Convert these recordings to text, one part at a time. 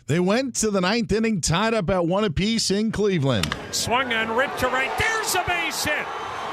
They went to the ninth inning, tied up at 1 apiece in Cleveland. Swung on Rich to right. There's a base hit.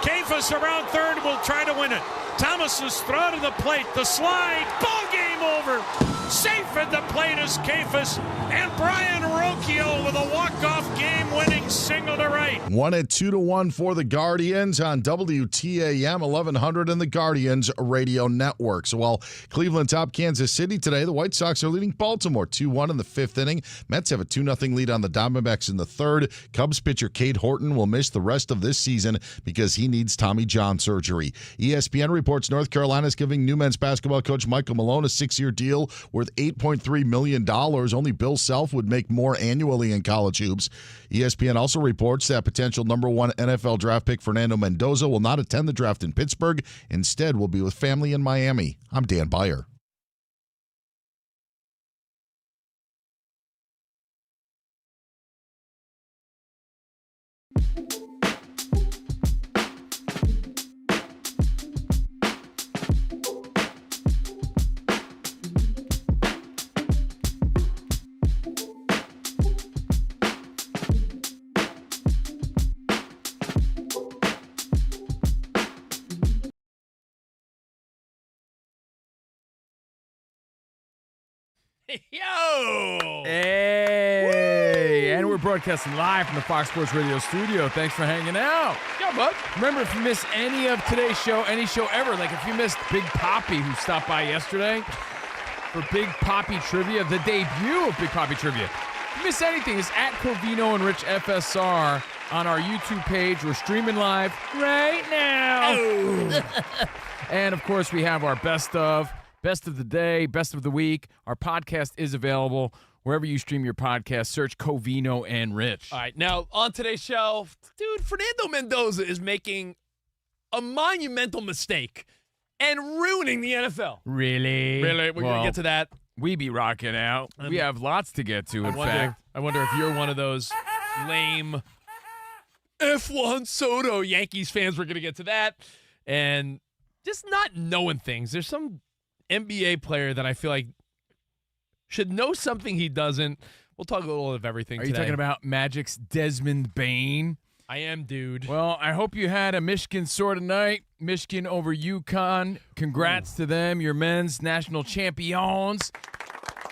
Kafus around third will try to win it. Thomas's throw to the plate. The slide. Ball game over. Safe at the plate is Kafus. And Brian Rocchio with a walk-off game-winning single to right. Won at 2-1 for the Guardians on WTAM 1100 and the Guardians radio network. So while Cleveland topped Kansas City today, the White Sox are leading Baltimore 2-1 in the fifth inning. Mets have a 2-0 lead on the Diamondbacks in the third. Cubs pitcher Cade Horton will miss the rest of this season because he needs Tommy John surgery. ESPN reports North Carolina is giving new men's basketball coach Michael Malone a 6-year deal worth $8.3 million. Only Bill Self would make more annually in college hoops. ESPN also reports that potential number 1 NFL draft pick Fernando Mendoza will not attend the draft in Pittsburgh. Instead, will be with family in Miami. I'm Dan Beyer. Yo! Hey! And we're broadcasting live from the Fox Sports Radio studio. Thanks for hanging out. Yeah, bud. Remember, if you missed any of today's show, any show ever, like if you missed Big Poppy, who stopped by yesterday for Big Poppy Trivia, the debut of Big Poppy Trivia. If you missed anything, it's at Covino and Rich FSR on our YouTube page. We're streaming live right now. Oh. And, of course, we have our best of the day, best of the week. Our podcast is available wherever you stream your podcast. Search Covino and Rich. All right, now on today's show, dude, Fernando Mendoza is making a monumental mistake and ruining the NFL. Really? Really? We're going to get to that. We be rocking out. We have lots to get to, in fact. I wonder if you're one of those lame F1 Soto Yankees fans. We're going to get to that. And just not knowing things. There's some NBA player that I feel like should know something he doesn't. We'll talk a little of everything today. Are you talking about Magic's Desmond Bain? I am, dude. Well, I hope you had a Michigan sort of night. Michigan over UConn. Congrats to them, your men's national champions.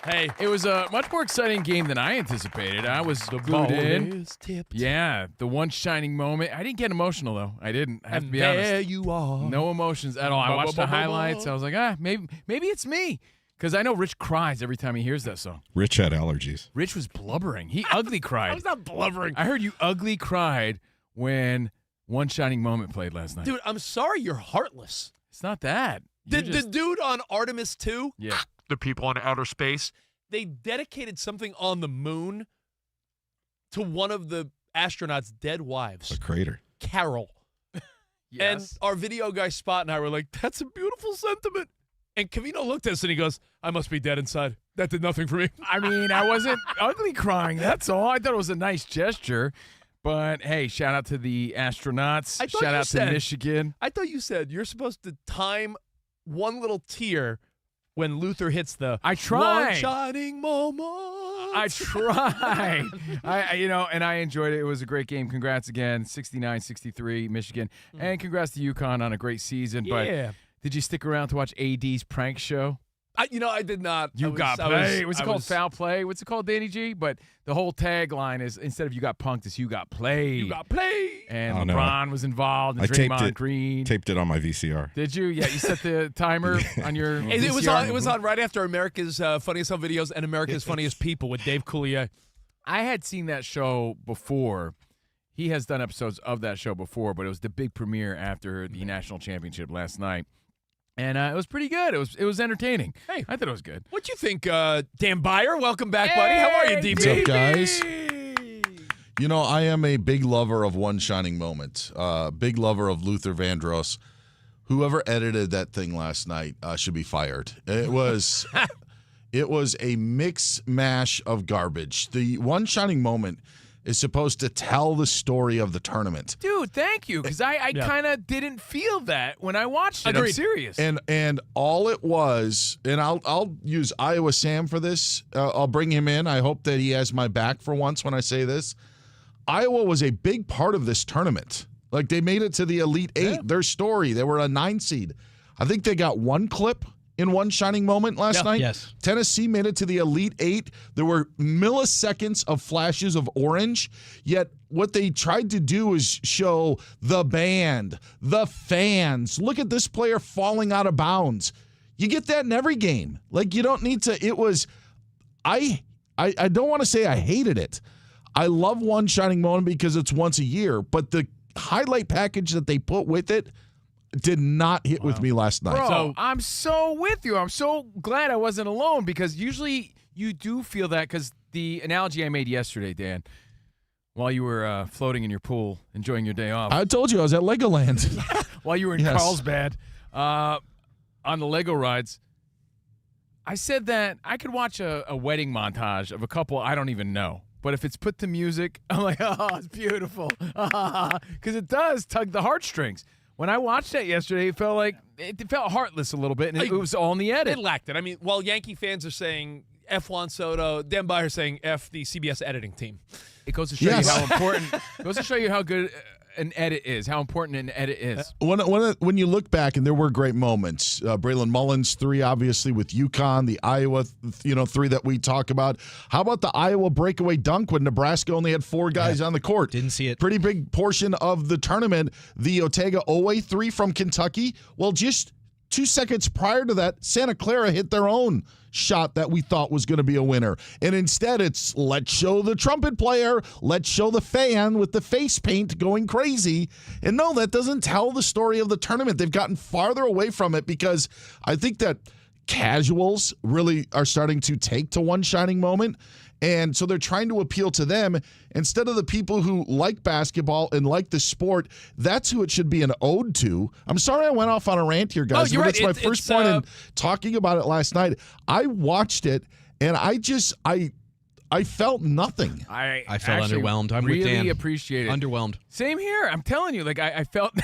Hey, it was a much more exciting game than I anticipated. I was glued in. Tipped. Yeah, the one shining moment. I didn't get emotional, though. I didn't. I have to be honest. There you are. No emotions at all. I watched the highlights. I was like, maybe it's me. Because I know Rich cries every time he hears that song. Rich had allergies. Rich was blubbering. He ugly cried. I was not blubbering. I heard you ugly cried when One Shining Moment played last night. Dude, I'm sorry you're heartless. It's not that. The dude on Artemis 2, yeah, the people in outer space, they dedicated something on the moon to one of the astronauts' dead wives. A crater. Carol. yes. And our video guy Spot and I were like, that's a beautiful sentiment. And Covino looked at us and he goes, I must be dead inside. That did nothing for me. I mean, I wasn't ugly crying, that's all. I thought it was a nice gesture. But, hey, shout out to the astronauts. Shout out to Michigan. I thought you said you're supposed to time one little tear when Luther hits the I tried. One shining moment. I tried. And I enjoyed it. It was a great game. Congrats again, 69-63, Michigan. And congrats to UConn on a great season. Yeah. But did you stick around to watch AD's prank show? I did not. You got played. What's it called? Foul play? What's it called, Danny G? But the whole tagline is, instead of you got punked, it's you got played. You got played. And Oh, no. LeBron was involved, and I Draymond Green. Taped it on my VCR. Did you? Yeah, you set the timer on your VCR? It was on right after America's Funniest Home Videos and America's Funniest People with Dave Coulier. I had seen that show before. He has done episodes of that show before, but it was the big premiere after the national championship last night. And it was pretty good. It was entertaining. Hey, I thought it was good. What you think, Dan Beyer? Welcome back, buddy. How are you, DB? What's up, guys? You know, I am a big lover of One Shining Moment. Big lover of Luther Vandross. Whoever edited that thing last night should be fired. It was a mix mash of garbage. The One Shining Moment is supposed to tell the story of the tournament. Dude, thank you, because I kind of didn't feel that when I watched it. Agreed. I'm serious. And all it was, and I'll use Iowa Sam for this. I'll bring him in. I hope that he has my back for once when I say this. Iowa was a big part of this tournament. Like, they made it to the Elite Eight. Yeah. Their story, they were a 9 seed. I think they got one clip in one shining moment last night. Yes. Tennessee made it to the Elite Eight. There were milliseconds of flashes of orange, yet what they tried to do is show the band, the fans. Look at this player falling out of bounds. You get that in every game. Like, you don't need to. It was, I don't want to say I hated it. I love one shining moment because it's once a year, but the highlight package that they put with it did not hit with me last night. Bro, I'm so with you. I'm so glad I wasn't alone, because usually you do feel that, because the analogy I made yesterday, Dan, while you were floating in your pool, enjoying your day off. I told you I was at Legoland. While you were in Yes. Carlsbad on the Lego rides, I said that I could watch a wedding montage of a couple I don't even know. But if it's put to music, I'm like, oh, it's beautiful. Because it does tug the heartstrings. When I watched that yesterday, it felt heartless a little bit, and it was all in the edit. It lacked it. I mean, while Yankee fans are saying F. Juan Soto, Dan Byer saying F the CBS editing team. It goes to show Yes. you how important. It goes to show you how good an edit is, how important an edit is. When you look back, and there were great moments, Braylon Mullins 3, obviously with UConn, the Iowa 3 that we talk about. How about the Iowa breakaway dunk when Nebraska only had 4 guys on the court? Didn't see it. Pretty big portion of the tournament. The Otega-Owe 3 from Kentucky. Well, just 2 seconds prior to that, Santa Clara hit their own shot that we thought was going to be a winner. And instead, it's let's show the trumpet player, let's show the fan with the face paint going crazy. And no, that doesn't tell the story of the tournament. They've gotten farther away from it because I think that casuals really are starting to take to one shining moment. And so they're trying to appeal to them instead of the people who like basketball and like the sport. That's who it should be an ode to. I'm sorry I went off on a rant here, guys. you're but right. it's my first point in talking about it last night. I watched it, and I felt nothing. I felt actually underwhelmed. I'm really with Dan. appreciate it. Underwhelmed. Same here. I'm telling you, like I felt.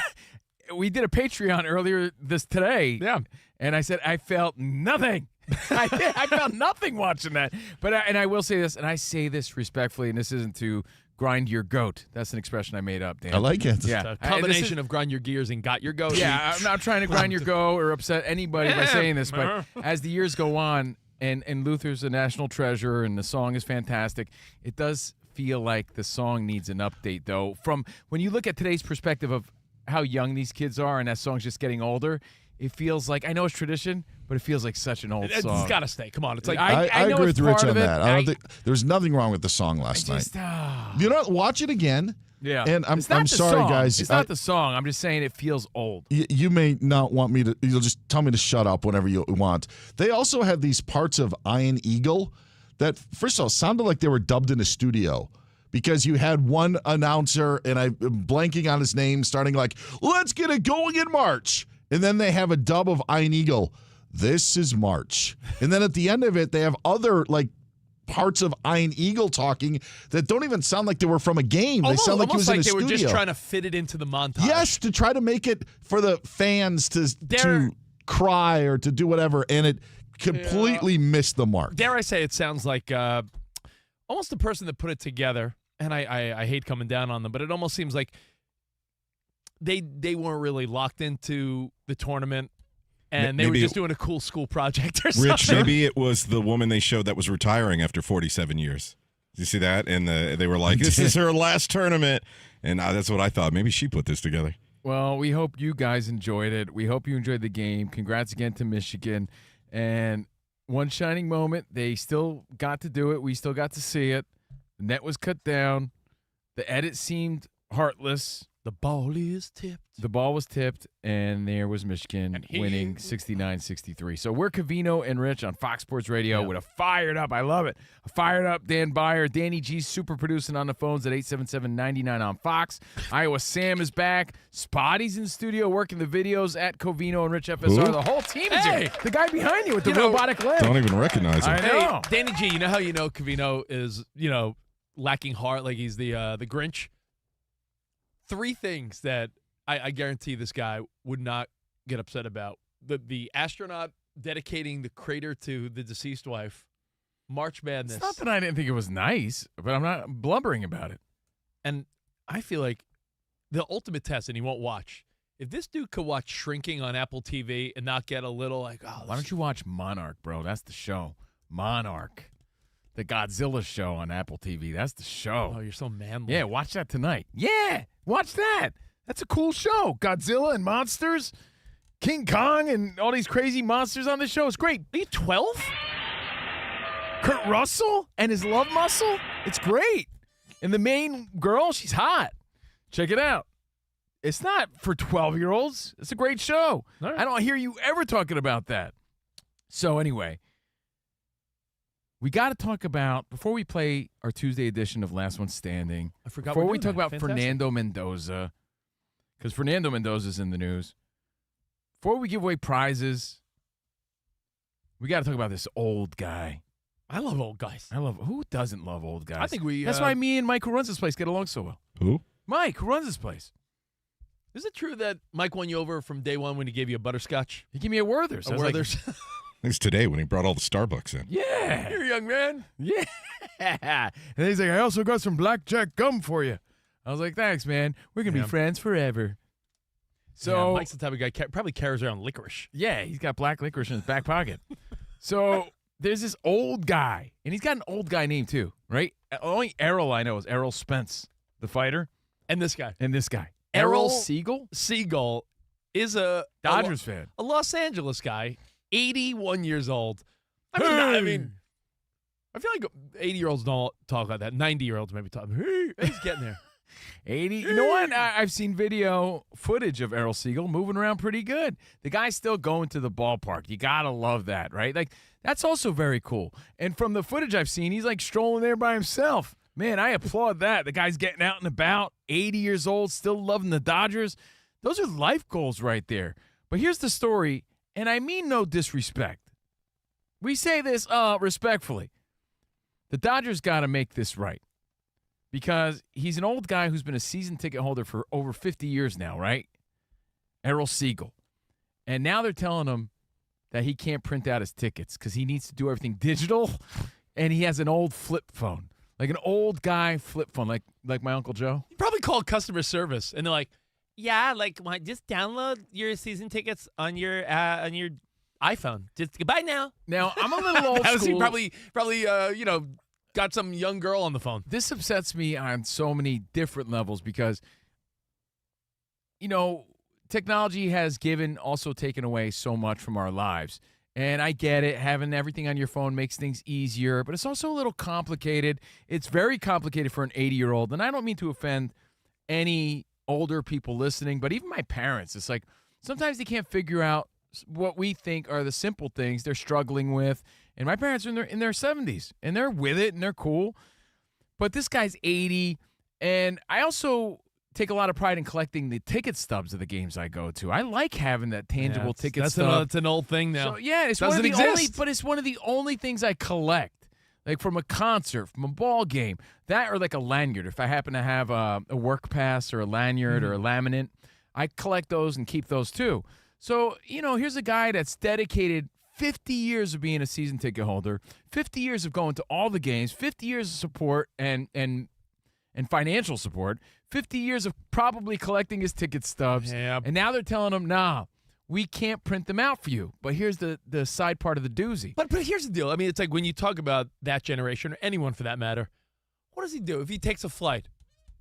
We did a Patreon earlier today. Yeah. And I said I felt nothing. I did. I felt nothing watching that. But I will say this, and I say this respectfully, and this isn't to grind your goat. That's an expression I made up, Dan. I like it. Yeah. A combination of grind your gears and got your goat. Yeah, I'm not trying to grind your goat or upset anybody by saying this, but as the years go on, and Luther's a national treasure, and the song is fantastic, it does feel like the song needs an update, though. From when you look at today's perspective of how young these kids are, and that song's just getting older, it feels like, I know it's tradition, but it feels like such an old song. It's got to stay. Come on. It's like I know agree it's with Rich part on of it. that. I don't think there's nothing wrong with the song last night. Just, You know, watch it again. yeah. And I'm It's not the sorry, song. guys. It's not the song. I'm just saying it feels old. You may not want me to. You'll just tell me to shut up whenever you want. They also had these parts of Iron Eagle that, first of all, sounded like they were dubbed in a studio. Because you had one announcer, and I'm blanking on his name, starting like, let's get it going in March. And then they have a dub of Iron Eagle. This is March. And then at the end of it, they have other, like, parts of Iron Eagle talking that don't even sound like they were from a game. They sound like it was in a they studio. were just trying to fit it into the montage. Yes, to try to make it for the fans to cry or to do whatever, and it completely missed the mark. Dare I say it sounds like almost the person that put it together, and I hate coming down on them, but it almost seems like they weren't really locked into the tournament, and they were just doing a cool school project or something. Rich, maybe it was the woman they showed that was retiring after 47 years. Did you see that? And they were like, this is her last tournament. And that's what I thought. Maybe she put this together. Well, we hope you guys enjoyed it. We hope you enjoyed the game. Congrats again to Michigan. And one shining moment, they still got to do it. We still got to see it. The net was cut down. The edit seemed heartless. The ball is tipped. The ball was tipped, and there was Michigan winning 69-63. So we're Covino and Rich on Fox Sports Radio with a fired up, I love it, a fired up Dan Byer. Danny G's super producing on the phones at 877-99 on Fox. Iowa Sam is back. Spotty's in studio working the videos at Covino and Rich FSR. Who? The whole team is here. The guy behind you with the robotic leg. Don't even recognize him. I know. Hey, Danny G, you know how Covino is, lacking heart, like he's the Grinch. 3 things that I guarantee this guy would not get upset about: the astronaut dedicating the crater to the deceased wife, March Madness. It's not that I didn't think it was nice, but I'm not blubbering about it. And I feel like the ultimate test, and he won't watch. If this dude could watch Shrinking on Apple TV and not get a little like, oh, Why don't you watch Monarch, bro? That's the show. Monarch. The Godzilla show on Apple TV. That's the show. Oh, you're so manly. Yeah, watch that tonight. Yeah, watch that. That's a cool show. Godzilla and monsters, King Kong and all these crazy monsters on the show. It's great. Are you 12? Kurt Russell and his love muscle. It's great. And the main girl, she's hot. Check it out. It's not for 12-year-olds. It's a great show. Right. I don't hear you ever talking about that. So anyway, we got to talk about, before we play our Tuesday edition of Last One Standing, I forgot. before we're we doing talk that. about Fantastic. Fernando Mendoza, because Fernando Mendoza's in the news, before we give away prizes, we got to talk about this old guy. I love old guys. Who doesn't love old guys? I think we. That's why me and Mike, who runs this place, get along so well. Who? Mike, who runs this place. Is it true that Mike won you over from day one when he gave you a butterscotch? He gave me a Werther's. I was like, Werther's. It's today when he brought all the Starbucks in. yeah. You're a young man. Yeah. And then he's like, I also got some blackjack gum for you. I was like, thanks, man. We're going to Yeah. be friends forever. So So, Mike's the type of guy probably carries around licorice. yeah, he's got black licorice in his back pocket. So there's this old guy, and he's got an old guy name too, right? Only Errol I know is Errol Spence, the fighter, And this guy, and this guy. Errol Siegel? Seagull, is a Dodgers fan. a Los Angeles guy, 81 years old. I mean, I feel like 80-year-olds don't talk like that. 90-year-olds maybe talk. Hey, he's getting there. 80. You know what? I've seen video footage of Errol Siegel moving around pretty good. The guy's still going to the ballpark. You got to love that, right? Like, that's also very cool. And from the footage I've seen, he's like strolling there by himself. Man, I applaud that. The guy's getting out and about, 80 years old, still loving the Dodgers. Those are life goals right there. But here's the story, and I mean no disrespect. We say this respectfully. The Dodgers got to make this right. Because he's an old guy who's been a season ticket holder for over 50 years now, right? Errol Siegel. And now they're telling him that he can't print out his tickets because he needs to do everything digital, and he has an old flip phone. Like an old guy flip phone, like my Uncle Joe. You probably called customer service, and they're like, "Yeah, like just download your season tickets on your iPhone. Just goodbye now." Now, I'm a little old That was school. probably got some young girl on the phone. This upsets me on so many different levels because, technology has also taken away so much from our lives. And I get it. Having everything on your phone makes things easier, but it's also a little complicated. It's very complicated for an 80-year-old. And I don't mean to offend any older people listening, but even my parents, it's like sometimes they can't figure out what we think are the simple things they're struggling with. And my parents are in their 70s, and they're with it, and they're cool. But this guy's 80, and I also take a lot of pride in collecting the ticket stubs of the games I go to. I like having that tangible ticket stub. That's an old thing now. So, yeah, it's Doesn't one of the exist. but it's one of the only things I collect. Like from a concert, from a ball game, that or like a lanyard. If I happen to have a work pass or a lanyard or a laminate, I collect those and keep those too. So, here's a guy that's dedicated 50 years of being a season ticket holder, 50 years of going to all the games, 50 years of support and financial support, 50 years of probably collecting his ticket stubs. Yeah. And now they're telling him, nah, we can't print them out for you. But here's the side part of the doozy. But here's the deal. I mean, it's like when you talk about that generation or anyone for that matter, what does he do if he takes a flight?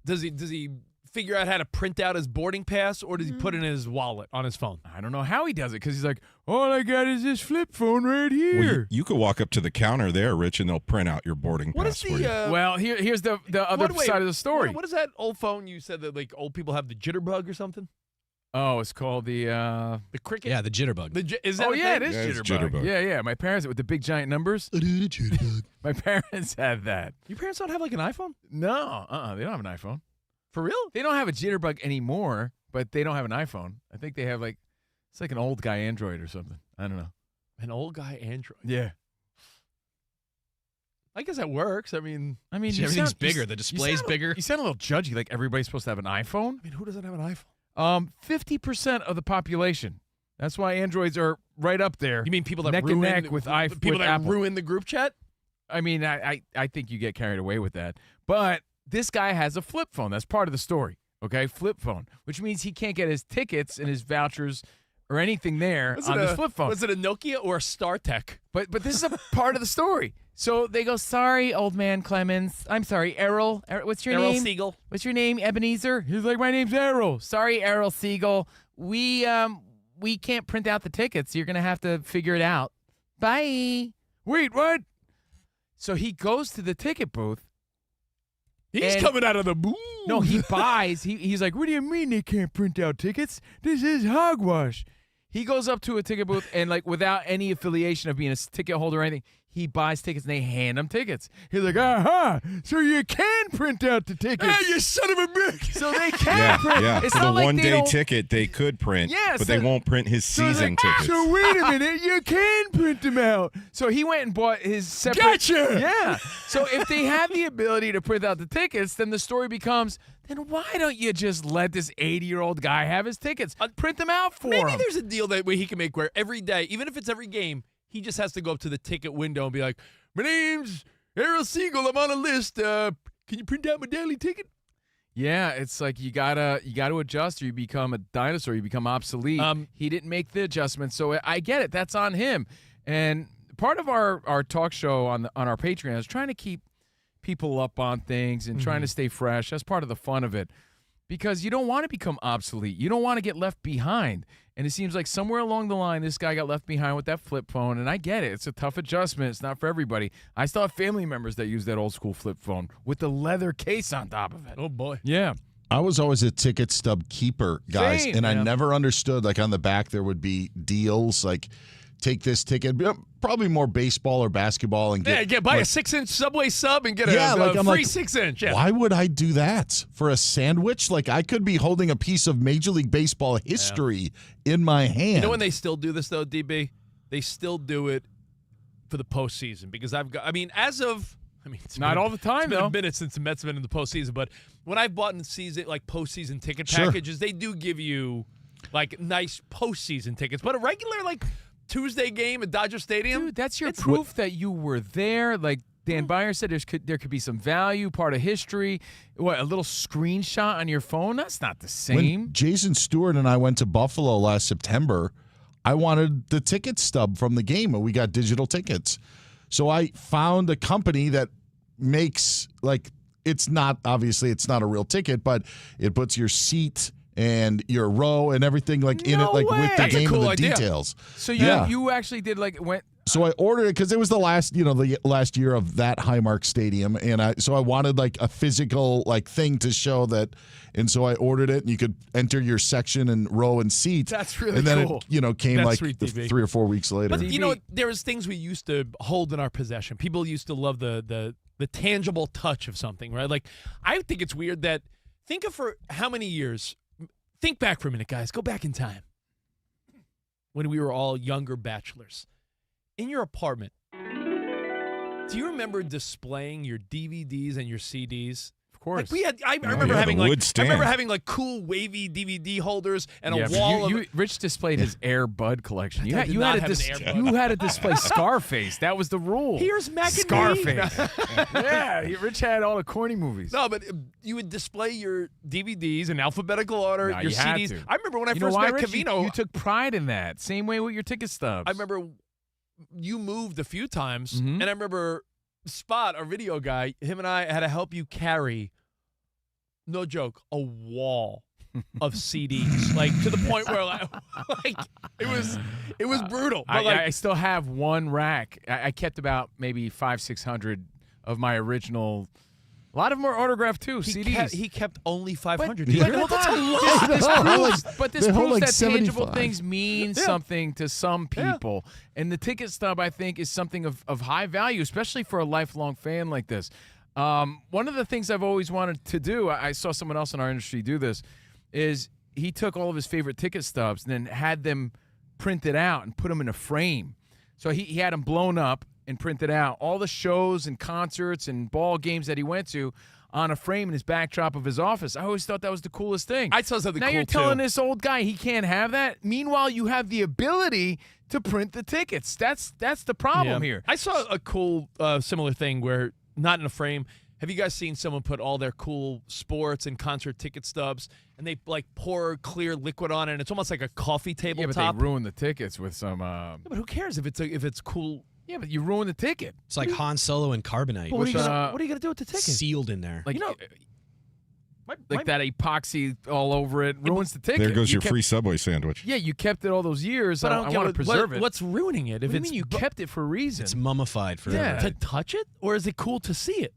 Does he figure out how to print out his boarding pass, or does he put it in his wallet on his phone? I don't know how he does it because he's like, all I got is this flip phone right Well, here. you could walk up to the counter there, Rich, and they'll print out your boarding What pass is for you. the Well, here's the other wait, side of the story. What is that old phone you said that like old people have the jitterbug or something? Oh, it's called the The cricket? Yeah, the jitterbug. Is that oh a yeah, thing? it is Yeah, it's jitterbug. jitterbug. Yeah. My parents with the big giant numbers. My parents had that. Your parents don't have like an iPhone? No, they don't have an iPhone. For real? They don't have a jitterbug anymore, but they don't have an iPhone. I think they have it's like an old guy Android or something. I don't know. An old guy Android. Yeah. I guess that works. I mean, Everything's bigger. The display's bigger. You sound a little judgy, like everybody's supposed to have an iPhone. who doesn't have an iPhone? 50% of the population. That's why Androids are right up there. You mean people that neck ruin and neck with iPhone? people that Apple. ruin the group chat? I mean, I think you get carried away with that. But this guy has a flip phone. That's part of the story. Okay, flip phone, which means he can't get his tickets and his vouchers or anything there on this flip phone. Was it a Nokia or a StarTech? But this is a part of the story. So they go, sorry, old man Clemens. I'm sorry, Errol. What's your Errol name? Siegel. What's your name, Ebenezer? He's like, my name's Errol. Sorry, Errol Siegel. We can't print out the tickets. You're gonna have to figure it out. Bye. Wait, what? So he goes to the ticket booth. He's And- coming out of the booth. No, he buys. He's like, what do you mean they can't print out tickets? This is hogwash. He goes up to a ticket booth and, like, without any affiliation of being a ticket holder or anything, he buys tickets and they hand him tickets. He's like, aha, so you can print out the tickets. Hey, you son of a bitch. So they can print. Yeah. It's For not the like one-day they don't. ticket, they could print, Yeah, but so- they won't print his So he's season like, tickets. So wait a minute, you can print them out. So he went and bought his separate. Gotcha! Yeah. So if they have the ability to print out the tickets, then the story becomes, then why don't you just let this 80-year-old guy have his tickets? Print them out for Maybe him. there's a deal that way he can make where every day, even if it's every game, he just has to go up to the ticket window and be like, my name's Errol Siegel. I'm on a list. Can you print out my daily ticket? Yeah, it's like you gotta adjust, or you become a dinosaur. You become obsolete. He didn't make the adjustment, so I get it. That's on him. And part of our talk show on our Patreon is trying to keep people up on things and trying to stay fresh. That's part of the fun of it, because you don't want to become obsolete. You don't want to get left behind. And it seems like somewhere along the line, this guy got left behind with that flip phone. And I get it. It's a tough adjustment. It's not for everybody. I still have family members that use that old school flip phone with the leather case on top of it. Oh, boy. Yeah. I was always a ticket stub keeper, guys, Same, and I yeah. never understood, like, on the back there would be deals, like, take this ticket, probably more baseball or basketball, and Buy like, a 6-inch Subway sub and get Yeah, a like, I'm free like, 6-inch. Yeah. Why would I do that for a sandwich? Like, I could be holding a piece of Major League Baseball history in my hand. You know when they still do this, though, DB? They still do it for the postseason because it's Not all the time, it's been though. a minute since the Mets have been in the postseason, but when I've bought in season, like postseason ticket Sure. packages, they do give you like nice postseason tickets. But a regular like Tuesday game at Dodger Stadium, Dude, that's your proof that you were there. Like Dan Byer said, there could be some value, part of history. What, a little screenshot on your phone? That's not the same. When Jason Stewart and I went to Buffalo last September, I wanted the ticket stub from the game, and we got digital tickets. So I found a company that makes, like, it's not a real ticket, but it puts your seat and your row and everything like in No it, like way. with the That's a game cool and the idea. details. So Yeah. you actually did went. So I ordered it because it was the last year of that Highmark Stadium, and I wanted like a physical like thing to show that, and so I ordered it, and you could enter your section and row and seat. That's really and then cool. it came That's like sweet, DB. 3 or 4 weeks later. But you know, there was things we used to hold in our possession. People used to love the tangible touch of something, right? Like, I think it's weird that think of for how many years. Think back for a minute, guys. Go back in time when we were all younger bachelors. In your apartment, do you remember displaying your DVDs and your CDs? Of course. Like we had, I remember yeah, having the like wood stand. I remember having like cool wavy DVD holders and a but wall of. Rich displayed his Air Bud collection. You I had, did you not had to have an Air Bud. you had to display Scarface. That was the rule. Here's Mac and Scarface. Me. Yeah, Rich had all the corny movies. No, but you would display your DVDs in alphabetical order, No, your you had CDs. to. I remember when I You know first why, met Rich? Covino. You took pride in that. Same way with your ticket stubs. I remember you moved a few times, Mhm. and I remember Spot, our video guy, him and I had to help you carry, no joke, a wall of CDs, like to the point where like it was brutal. But I still have one rack. I kept about maybe 500-600 of my original. A lot of them are autographed too. CDs. he kept only 500. But hold on. This They hold proves like that tangible 75. things mean something to some people. And the ticket stub, I think, is something of high value, especially for a lifelong fan like this. One of the things I've always wanted to do, I saw someone else in our industry do this, is he took all of his favorite ticket stubs and then had them printed out and put them in a frame. So he had them blown up and printed out all the shows and concerts and ball games that he went to on a frame in his backdrop of his office. I always thought that was the coolest thing. I saw something now cool, you're telling too. this old guy he can't have that? Meanwhile, you have the ability to print the tickets. That's the problem here. I saw a cool similar thing where, not in a frame, have you guys seen someone put all their cool sports and concert ticket stubs and they like pour clear liquid on it and it's almost like a coffee table Yeah, but top? they ruin the tickets with some. Yeah, but who cares if it's cool? Yeah, but you ruin the ticket. It's like Han Solo and carbonite. But what are you uh, gonna do with the ticket? Sealed in there. Like, You know, like that epoxy all over it ruins the ticket. There goes You your kept- free Subway sandwich. Yeah, you kept it all those years. But I I don't get want to what- preserve it. What's ruining it? If What do you it's mean you kept it for a reason? It's mummified forever. Yeah. to touch it, or is it cool to see it?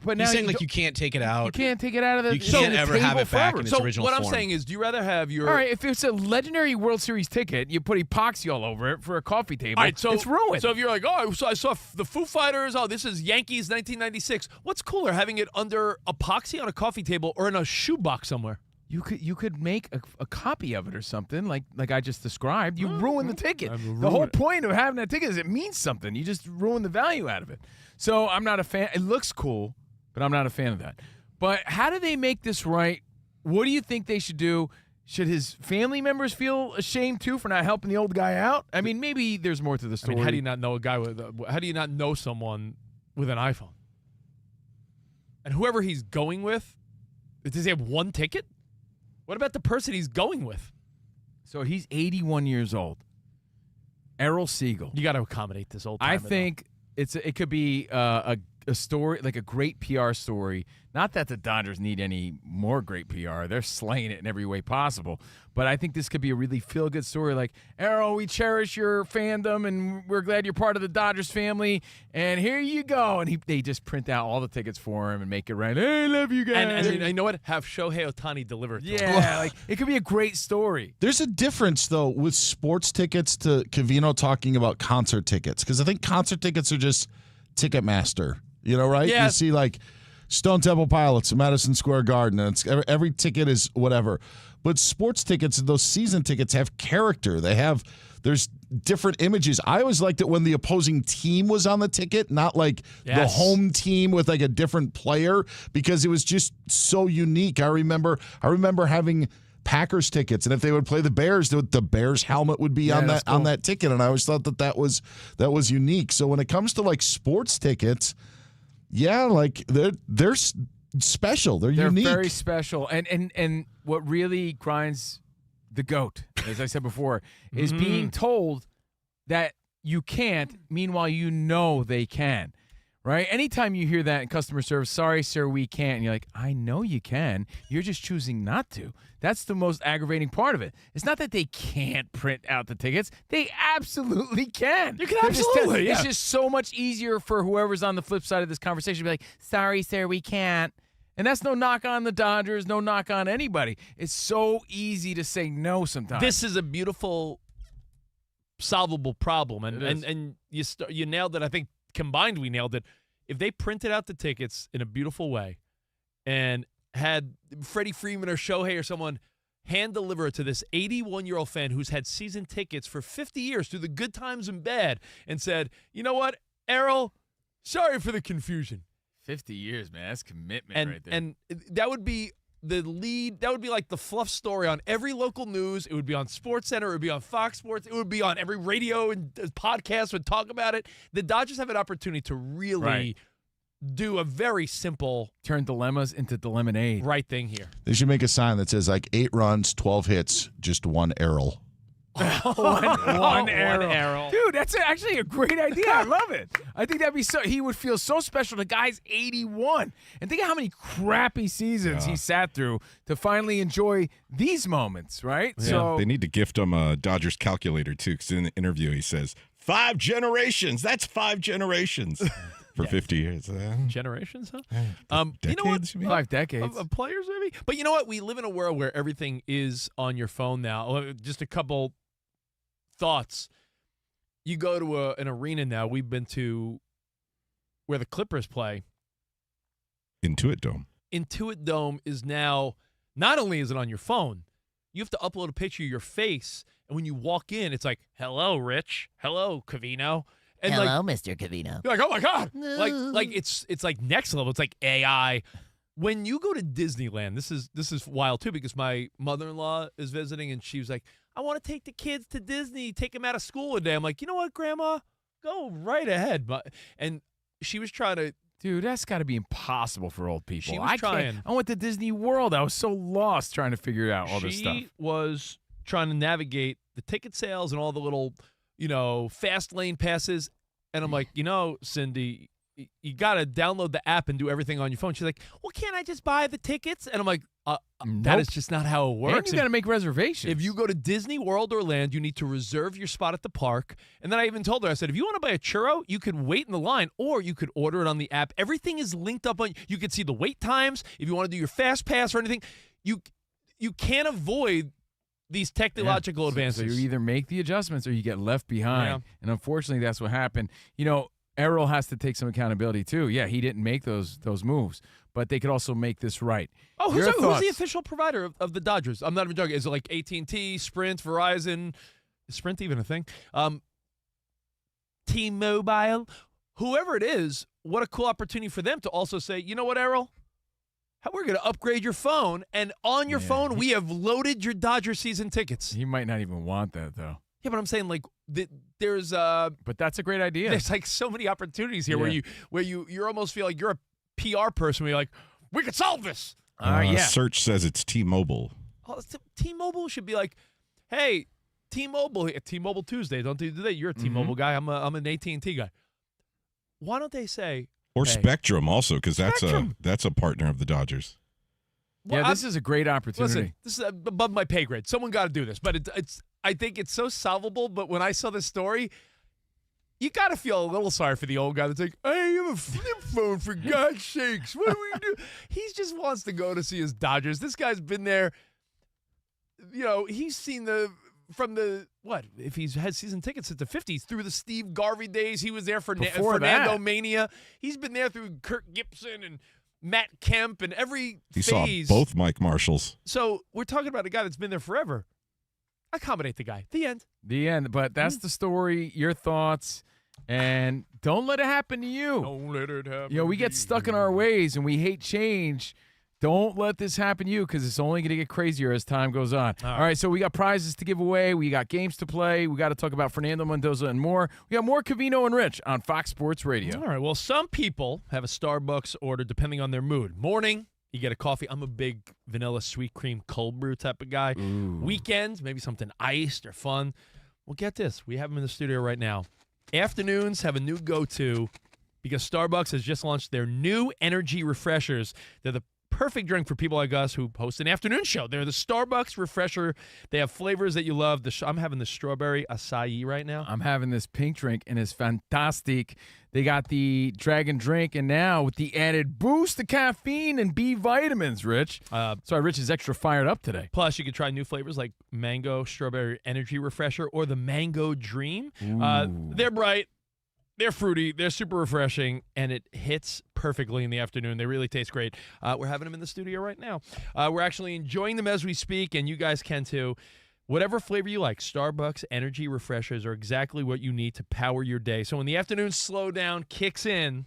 But now He's saying like don't- you can't take it out. you can't take it out of the You can't the ever have table it back forever. in its So original what I'm form. saying is, do you rather have your All right, if it's a legendary World Series ticket, you put epoxy all over it for a coffee table. All right, so it's ruined. So if you're like, oh, I saw the Foo Fighters. Oh, this is Yankees 1996. What's cooler, having it under epoxy on a coffee table or in a shoebox somewhere? you could make a copy of it or something like I just described. You ruin the ticket. ruin The whole it. point of having that ticket is it means something. You just ruin the value out of it. So I'm not a fan. It looks cool, but I'm not a fan of that. But how do they make this right? What do you think they should do? Should his family members feel ashamed too for not helping the old guy out? I mean, maybe there's more to the I story. mean, how do you not know a guy with? How do you not know someone with an iPhone? And whoever he's going with, does he have one ticket? What about the person he's going with? So he's 81 years old. Errol Siegel. You got to accommodate this old timer. I think it could be a story, like a great PR story. Not that the Dodgers need any more great PR. They're slaying it in every way possible. But I think this could be a really feel-good story like, Errol, we cherish your fandom, and we're glad you're part of the Dodgers family, and here you go. And they just print out all the tickets for him and make it right. Hey, I love you guys. And you know what? Have Shohei Ohtani deliver it to him. yeah, like it could be a great story. There's a difference, though, with sports tickets to Covino talking about concert tickets, because I think concert tickets are just Ticketmaster, right? Yeah. You see, like, Stone Temple Pilots at Madison Square Garden, and it's every ticket is whatever. But sports tickets, those season tickets, have character. There's different images. I always liked it when the opposing team was on the ticket, not like the Yes. home team with like a different player, because it was just so unique. I remember having Packers tickets, and if they would play the Bears, the Bears helmet would be on that's that on cool. that ticket, and I always thought that was unique. So when it comes to like sports tickets, yeah, like they're special. They're unique. Very special. And what really grinds the goat, as I said before, is being told that you can't, meanwhile you know they can. Right? Anytime you hear that in customer service, sorry, sir, we can't. And you're like, I know you can. You're just choosing not to. That's the most aggravating part of it. It's not that they can't print out the tickets. They absolutely can. You can They're just absolutely, It's yeah. just so much easier for whoever's on the flip side of this conversation to be like, sorry, sir, we can't. And that's no knock on the Dodgers, no knock on anybody. It's so easy to say no sometimes. This is a beautiful, solvable problem, It is. and you nailed it. I think combined we nailed it. If they printed out the tickets in a beautiful way, and had Freddie Freeman or Shohei or someone hand deliver it to this 81-year-old fan who's had season tickets for 50 years through the good times and bad, and said, you know what, Errol, sorry for the confusion. 50 years, man. That's commitment And right there. and that would be the lead. That would be like the fluff story on every local news. It would be on SportsCenter. It would be on Fox Sports. It would be on every radio and podcast would talk about it. The Dodgers have an opportunity to really Right. do a very simple Turn dilemmas into dilemonade. right thing here. They should make a sign that says like 8 runs, 12 hits, just 1 Errol. One arrow. arrow. Dude, that's actually a great idea. I love it. I think that'd be so. He would feel so special. The guy's 81, and think of how many crappy seasons he sat through to finally enjoy these moments. Right? So They need to gift him a Dodgers calculator, too, because in the interview he says, 5 generations. That's 5 generations for 50 years. Generations, huh? Decades, you know what? you mean? 5 decades. Of players, maybe. But you know what? We live in a world where everything is on your phone now. Just a couple thoughts. You go to an arena now. We've been to where the Clippers play. Intuit Dome. Intuit Dome is now, not only is it on your phone, you have to upload a picture of your face. And when you walk in, it's like, hello, Rich. Hello, Covino. And Hello, Mr. Covino. you're like, oh my God. No. Like it's like next level. It's like AI. When you go to Disneyland, this is wild too, because my mother-in-law is visiting and she was like, I want to take the kids to Disney, take them out of school one day. I'm like, you know what, Grandma? Go right ahead. And she was trying to. Dude, that's got to be impossible for old people. She was I trying. can't. I went to Disney World. I was so lost trying to figure out all this stuff. She was trying to navigate the ticket sales and all the little, fast lane passes. And I'm like, Cindy, you got to download the app and do everything on your phone. She's like, well, can't I just buy the tickets? And I'm like, that is just not how it works. And you got to make reservations. If you go to Disney World or Land, you need to reserve your spot at the park. And then I even told her, I said, if you want to buy a churro, you could wait in the line or you could order it on the app. Everything is linked up on. You could see the wait times. If you want to do your fast pass or anything, you can't avoid these technological advances. So you either make the adjustments or you get left behind. Yeah. And unfortunately, that's what happened. Errol has to take some accountability too. Yeah, he didn't make those moves, but they could also make this right. Oh, who's Your the thoughts? official provider of the Dodgers? I'm not even joking. Is it like AT&T, Sprint, Verizon? Is Sprint even a thing? T-Mobile? Whoever it is, what a cool opportunity for them to also say, you know what, Errol? We're going to upgrade your phone, and on your phone, we have loaded your Dodger season tickets. He might not even want that though. Yeah, but I'm saying like there's But that's a great idea. there's like so many opportunities here where you almost feel like you're a PR person. Where you're like, we could solve this. Search says it's T-Mobile. Oh, T-Mobile should be like, hey, T-Mobile Tuesday. Don't do that. You're a T-Mobile guy. I'm an AT&T guy. Why don't they say Or hey, Spectrum also, because Spectrum. that's a partner of the Dodgers. well, This is a great opportunity. Listen, this is above my pay grade. Someone got to do this, but it's. I think it's so solvable. But when I saw this story, you got to feel a little sorry for the old guy that's like, "Hey, you have a flip phone for God's sakes! What do we do?" He just wants to go to see his Dodgers. This guy's been there. He's seen if he's had season tickets since the 50s, through the Steve Garvey days. He was there for Before Fernando that. Mania. He's been there through Kirk Gibson and Matt Kemp and every He phase. saw both Mike Marshalls. So we're talking about a guy that's been there forever. Accommodate the guy. The end. The end. But that's the story, your thoughts, and don't let it happen to you. Don't let it happen. We get stuck in our ways and we hate change. Don't let this happen to you because it's only going to get crazier as time goes on. All right, so we got prizes to give away. We got games to play. We got to talk about Fernando Mendoza and more. We got more Covino and Rich on Fox Sports Radio. All right. Well, some people have a Starbucks order depending on their mood. Morning, you get a coffee. I'm a big vanilla sweet cream cold brew type of guy. Ooh. Weekends, maybe something iced or fun. Well, get this. We have them in the studio right now. Afternoons have a new go-to because Starbucks has just launched their new energy refreshers. They're the perfect drink for people like us who host an afternoon show. They're the Starbucks refresher. They have flavors that you love. I'm having the strawberry acai right now. I'm having this pink drink, and it's fantastic. They got the dragon drink, and now with the added boost of caffeine and B vitamins, Rich. Sorry, Rich is extra fired up today. Plus, you can try new flavors like mango strawberry energy refresher or the mango dream. They're bright. They're fruity, they're super refreshing, and it hits perfectly in the afternoon. They really taste great. We're having them in the studio right now. We're actually enjoying them as we speak, and you guys can too. Whatever flavor you like, Starbucks energy refreshers are exactly what you need to power your day. So when the afternoon slowdown kicks in,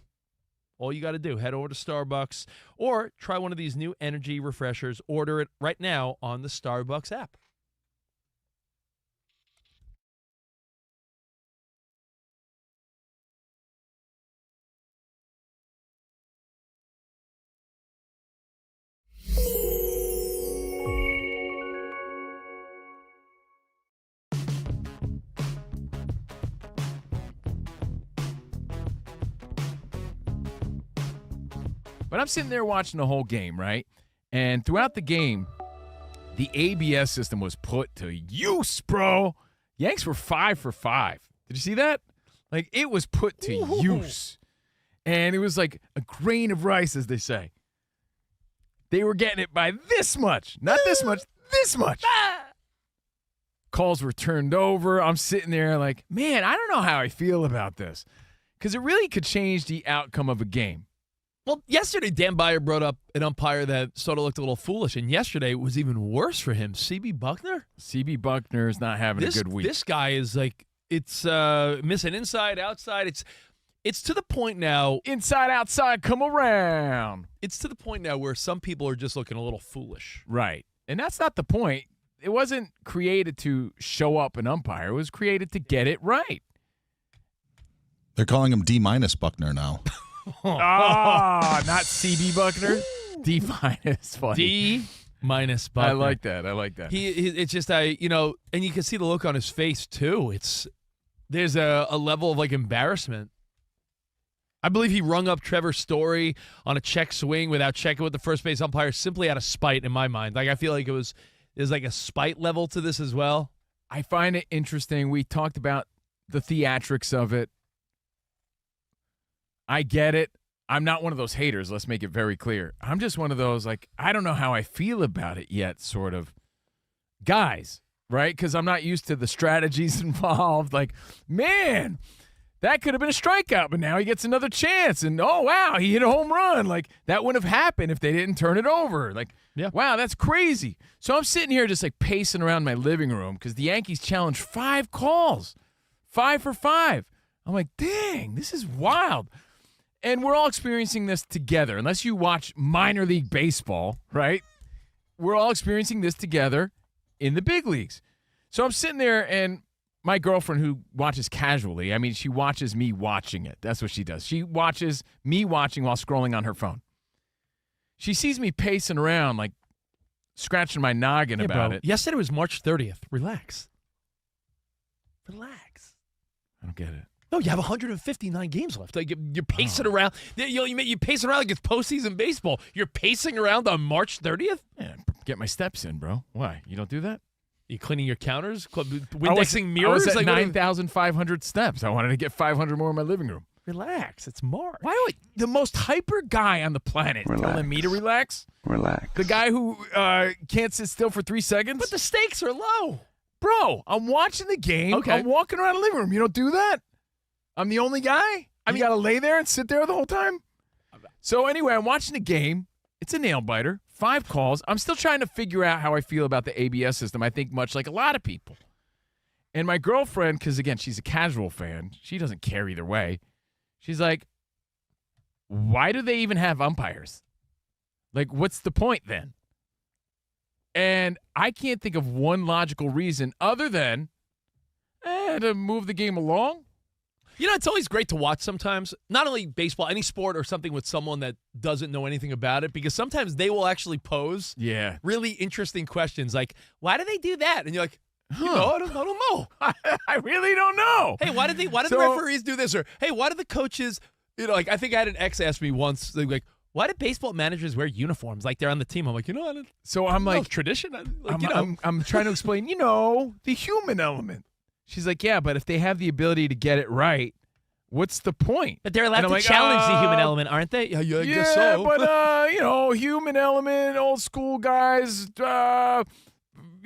all you got to do, head over to Starbucks or try one of these new energy refreshers. Order it right now on the Starbucks app. But I'm sitting there watching the whole game, right? And throughout the game, the ABS system was put to use, bro. Yanks were 5 for 5. Did you see that? Like, it was put to use. And it was like a grain of rice, as they say. They were getting it by this much. Not this much, this much. Calls were turned over. I'm sitting there like, man, I don't know how I feel about this. Because it really could change the outcome of a game. Well, yesterday, Dan Beyer brought up an umpire that sort of looked a little foolish, and yesterday was even worse for him. C.B. Buckner? C.B. Buckner is not having a good week. This guy is like It's missing inside, outside. It's to the point now. Inside, outside, come around. It's to the point now where some people are just looking a little foolish. Right. And that's not the point. It wasn't created to show up an umpire. It was created to get it right. They're calling him D- Buckner now. Not CB Buckner. D-. Funny. D- Buckner. I like that. I like that. It's just and you can see the look on his face too. There's a level of like embarrassment. I believe he rung up Trevor Story on a check swing without checking with the first base umpire simply out of spite in my mind. Like I feel like there's like a spite level to this as well. I find it interesting. We talked about the theatrics of it. I get it. I'm not one of those haters. Let's make it very clear. I'm just one of those, like, I don't know how I feel about it yet, sort of guys, right? Because I'm not used to the strategies involved. Like, man, that could have been a strikeout, but now he gets another chance. And, oh, wow, he hit a home run. Like, that wouldn't have happened if they didn't turn it over. Like, yeah. Wow, that's crazy. So I'm sitting here just, like, pacing around my living room because the Yankees challenged 5 calls, 5 for 5. I'm like, dang, this is wild. And we're all experiencing this together. Unless you watch minor league baseball, right? We're all experiencing this together in the big leagues. So I'm sitting there, and my girlfriend, who watches casually, I mean, she watches me watching it. That's what she does. She watches me watching while scrolling on her phone. She sees me pacing around, like scratching my noggin about it. Yesterday was March 30th. Relax. I don't get it. No, you have 159 games left. Like you're pacing around. You pacing around like it's postseason baseball. You're pacing around on March 30th? Yeah, get my steps in, bro. Why? You don't do that? You cleaning your counters? Windexing mirrors? I was at like 9,500 steps. I wanted to get 500 more in my living room. Relax. It's March. Why would the most hyper guy on the planet telling me to relax? Relax. The guy who can't sit still for 3 seconds? But the stakes are low. Bro, I'm watching the game. Okay. I'm walking around the living room. You don't do that? I'm the only guy? You got to lay there and sit there the whole time? So anyway, I'm watching the game. It's a nail-biter. 5 calls. I'm still trying to figure out how I feel about the ABS system, I think much like a lot of people. And my girlfriend, because, again, she's a casual fan. She doesn't care either way. She's like, why do they even have umpires? Like, what's the point then? And I can't think of one logical reason other than to move the game along. You know, it's always great to watch sometimes, not only baseball, any sport or something with someone that doesn't know anything about it, because sometimes they will actually pose really interesting questions like, why do they do that? And you're like, I don't know. I really don't know. Hey, why did the referees do this? Or, hey, why did the coaches, like, I think I had an ex ask me once, like, why do baseball managers wear uniforms like they're on the team? I'm like, so I'm like, tradition. I'm trying to explain, the human element. She's like, yeah, but if they have the ability to get it right, what's the point? But they're allowed to challenge the human element, aren't they? Yeah, I guess so. But, human element, old school guys,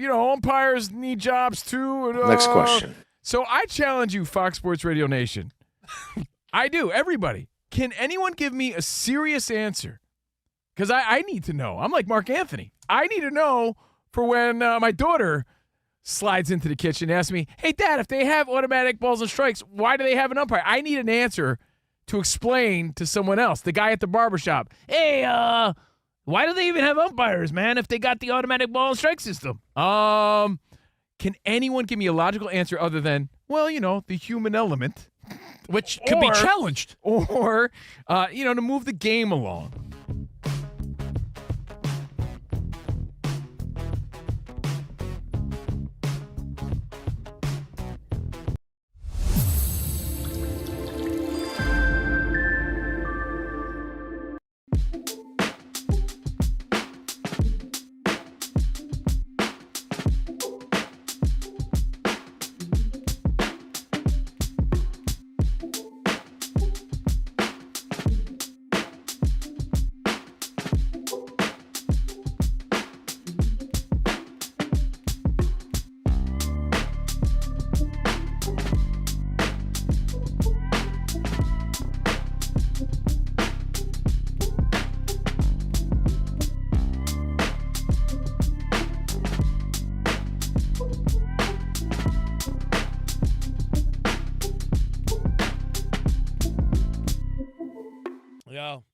umpires need jobs too. Next question. So I challenge you, Fox Sports Radio Nation. I do, everybody. Can anyone give me a serious answer? Because I need to know. I'm like Mark Anthony. I need to know for when my daughter slides into the kitchen and asks me, hey, Dad, if they have automatic balls and strikes, why do they have an umpire? I need an answer to explain to someone else, the guy at the barbershop. Hey, why do they even have umpires, man, if they got the automatic ball and strike system? Can anyone give me a logical answer other than, the human element? Which could be challenged. Or, to move the game along.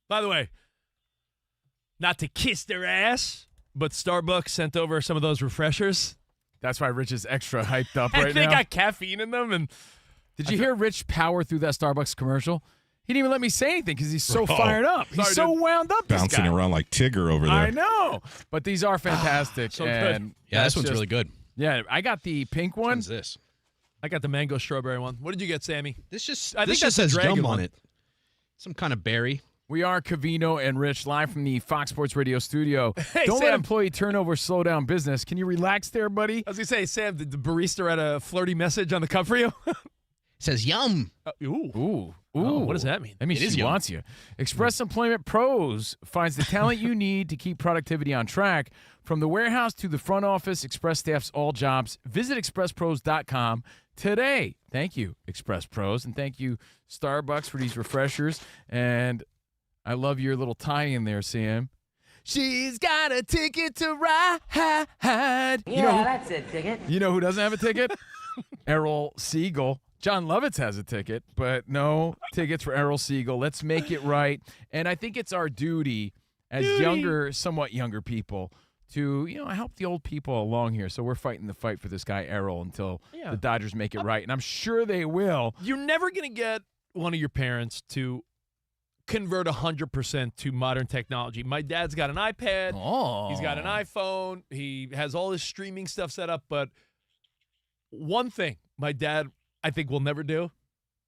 By the way, not to kiss their ass, but Starbucks sent over some of those refreshers. That's why Rich is extra hyped up right They now. got caffeine in them. And Did you hear Rich power through that Starbucks commercial? He didn't even let me say anything because he's so Bro. fired up. He's Sorry, so dude. wound up. This Bouncing guy. around like Tigger over there. I know, but these are fantastic. So good. and Yeah, that's this one's just- really good. Yeah, I got the pink one. What's this? I got the mango strawberry one. What did you get, Sammy? This just I think this that's just the says dragon yum one. on it. Some kind of berry. We are Covino and Rich live from the Fox Sports Radio studio. Hey, Don't let Sam. employee turnover slow down business. Can you relax there, buddy? I was going to say, Sam, did the barista write a flirty message on the cup for you? It says yum. Ooh. Ooh. Oh, what does that mean? That means It is she yum. wants you. Express Employment Pros finds the talent you need to keep productivity on track. From the warehouse to the front office, Express staffs all jobs. Visit expresspros.com today. Thank you, Express Pros, and thank you, Starbucks, for these refreshers. And I love your little tie-in there, Sam. She's got a ticket to ride. Yeah, that's a ticket. You know who doesn't have a ticket? Errol Siegel. John Lovitz has a ticket, but no tickets for Errol Siegel. Let's make it right. And I think it's our duty as somewhat younger people to, help the old people along here. So we're fighting the fight for this guy, Errol, until the Dodgers make it right. And I'm sure they will. You're never going to get one of your parents to convert 100% to modern technology. My dad's got an iPad. Oh. He's got an iPhone. He has all his streaming stuff set up. But one thing my dad, I think, will never do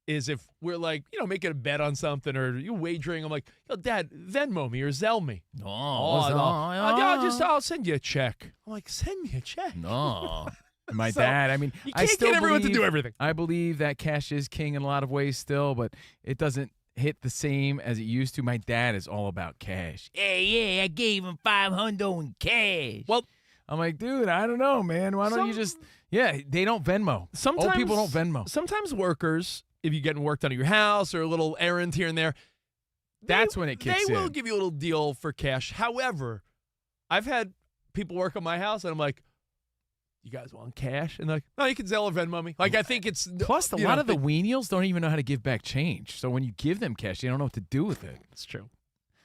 is if we're like, making a bet on something or you wagering, I'm like, yo, Dad, Venmo me or Zelle me. No. I'll send you a check. I'm like, send me a check. No. My So, dad, I mean, You I can't still get everyone to believe- do everything. I believe that cash is king in a lot of ways still, but it doesn't hit the same as it used to. My dad is all about cash. Yeah, I gave him $500 in cash. Well, I'm like, dude, I don't know, man. Why don't you just? Yeah, they don't Venmo. Sometimes Old people don't Venmo. Sometimes workers, if you're getting work done at your house or a little errand here and there, That's when it kicks They will in. give you a little deal for cash. However, I've had people work on my house, and I'm like, you guys want cash? And they're like, no, you can Zelle or Venmo me. Like, I think it's... Plus, a lot of the weenials don't even know how to give back change. So when you give them cash, they don't know what to do with it. It's true.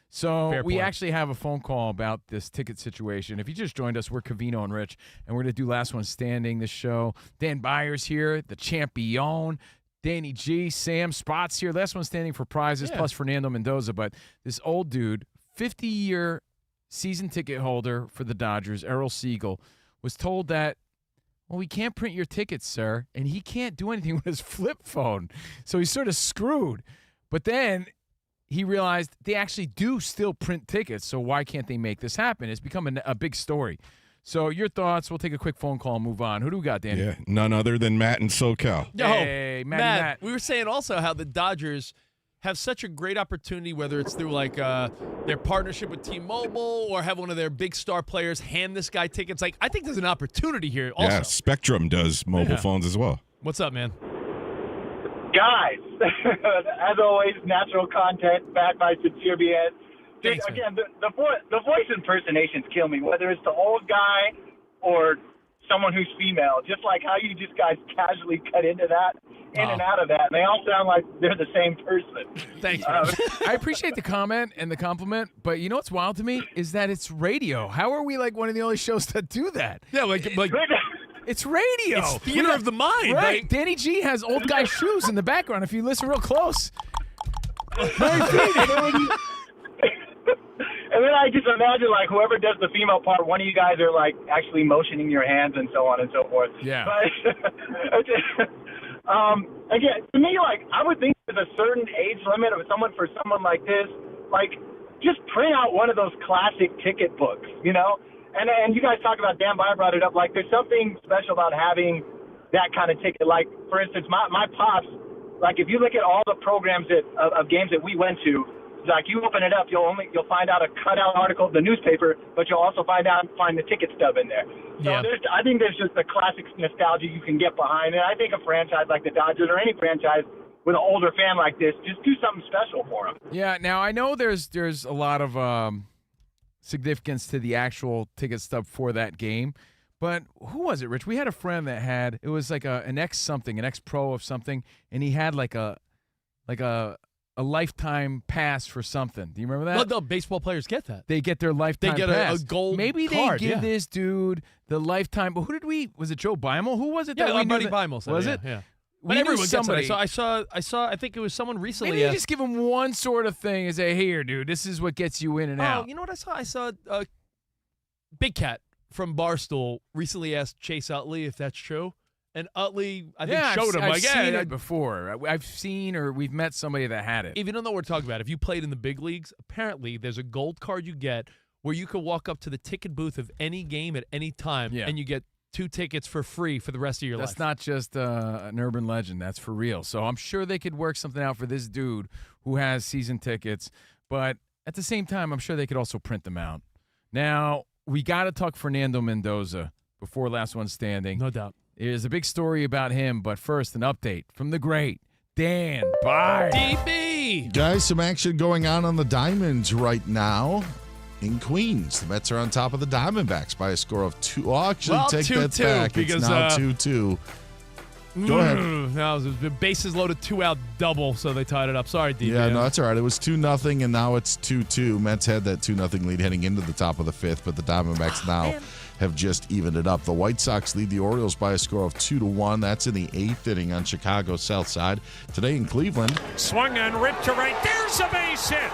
So Fair we point. actually have a phone call about this ticket situation. If you just joined us, we're Covino and Rich, and we're going to do Last One Standing this show. Dan Byers here, the champion. Danny G, Sam Spots here. Last One Standing for prizes, plus Fernando Mendoza. But this old dude, 50-year season ticket holder for the Dodgers, Errol Siegel, was told that, well, we can't print your tickets, sir, and he can't do anything with his flip phone. So he's sort of screwed. But then he realized they actually do still print tickets, so why can't they make this happen? It's become a big story. So your thoughts, we'll take a quick phone call and move on. Who do we got, Danny? Yeah, none other than Matt in SoCal. Hey, Matt. we were saying also how the Dodgers have such a great opportunity, whether it's through like their partnership with T-Mobile or have one of their big star players hand this guy tickets. Like, I think there's an opportunity here also. Yeah, Spectrum does mobile phones as well. What's up, man? Guys, as always, natural content backed by sincere BS. Thanks, man. Again, the voice impersonations kill me, whether it's the old guy or someone who's female. Just like how you just guys casually cut into that, in and out of that. And they all sound like they're the same person. Thanks, I appreciate the comment and the compliment, but you know what's wild to me is that it's radio. How are we like one of the only shows that do that? Yeah, like It's radio. it's theater of the mind, Right. Danny G has old guy shoes in the background if you listen real close. And then I just imagine, like, whoever does the female part, one of you guys are, like, actually motioning your hands and so on and so forth. Yeah. But, again, to me, like, I would think there's a certain age limit for someone like this. Like, just print out one of those classic ticket books, you know? And you guys talk about, Dan Byer brought it up, like, there's something special about having that kind of ticket. Like, for instance, my pops, like, if you look at all the programs of games that we went to, like, you open it up, you'll find out a cutout article of the newspaper, but you'll also find the ticket stub in there. So Yeah. I think there's just the classic nostalgia you can get behind, and I think a franchise like the Dodgers or any franchise with an older fan like this, just do something special for them. Yeah, now I know there's a lot of significance to the actual ticket stub for that game, but who was it, Rich? We had a friend that it was like an ex-pro of something, and he had like a a lifetime pass for something. Do you remember that? No, baseball players get that. They get their lifetime They get pass. a gold Maybe card, they give yeah. this dude the lifetime. But who did we? Was it Joe Beimel? Who was it? Yeah, that our we knew buddy that- Beimel said Was it? it? Yeah. We But knew everyone gets somebody. it. I saw. I think it was someone recently. Maybe you just give him one sort of thing and say, "Here, dude, this is what gets you in and out." Oh, you know what I saw? I saw Big Cat from Barstool recently asked Chase Utley if that's true, and Utley I think showed him I've like, seen yeah, it before. I've seen or we've met somebody that had it. even though we're talking about it, if you played in the big leagues, apparently there's a gold card you get where you could walk up to the ticket booth of any game at any time, Yeah. and you get 2 tickets for free for the rest of your life. That's not just an urban legend. That's for real. So I'm sure they could work something out for this dude who has season tickets. But at the same time, I'm sure they could also print them out. Now, we got to talk Fernando Mendoza before last one standing. No doubt. There's a big story about him. But first, an update from the great Dan Bye. DB. Guys, some action going on the Diamonds right now in Queens. The Mets are on top of the Diamondbacks by a score of 2. Oh, actually, Well, take that 2-2 back. because, It's now 2-2. Go ahead. No, it was the bases loaded 2-out double, so they tied it up. Sorry, DB. Yeah, no, that's all right. It was 2-0, and now it's 2-2. Mets had that 2-0 lead heading into the top of the 5th, but the Diamondbacks now have just evened it up. The White Sox lead the Orioles by a score of 2-1. That's in the 8th inning on Chicago's south side. Today in Cleveland, Swung on, ripped to right. There's a base hit.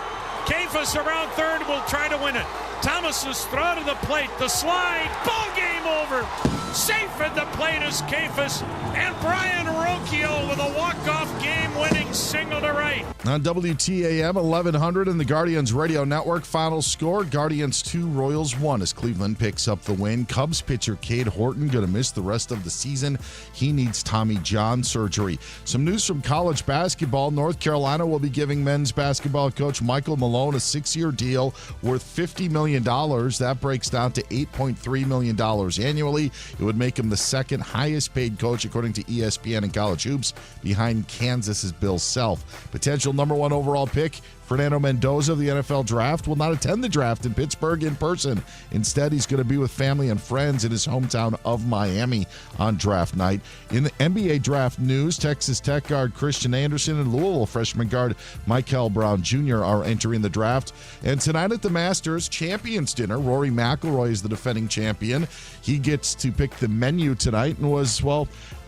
Kafus around third will try to win it. Thomas is thrown to the plate. The slide. Ball game over. Safe at the plate is Kafus. And Brian Rocchio with a walk-off game-winning single to right. on WTAM 1100 and the Guardians Radio Network, final score, Guardians 2, Royals 1 as Cleveland picks up the win. Cubs pitcher Cade Horton going to miss the rest of the season. He needs Tommy John surgery. Some news from college basketball. North Carolina will be giving men's basketball coach Michael Malone a 6-year deal worth $50 million. That breaks down to $8.3 million annually. It would make him the second highest paid coach according to ESPN and College Hoops, behind Kansas's Bill Self. Potential number 1 overall pick Fernando Mendoza of the NFL draft will not attend the draft in Pittsburgh in person. Instead, he's going to be with family and friends in his hometown of Miami on draft night. In the NBA draft news, Texas Tech guard Christian Anderson and Louisville freshman guard Michael Brown Jr. are entering the draft. And tonight at the Masters Champions Dinner, Rory McIlroy is the defending champion. He gets to pick the menu tonight and was,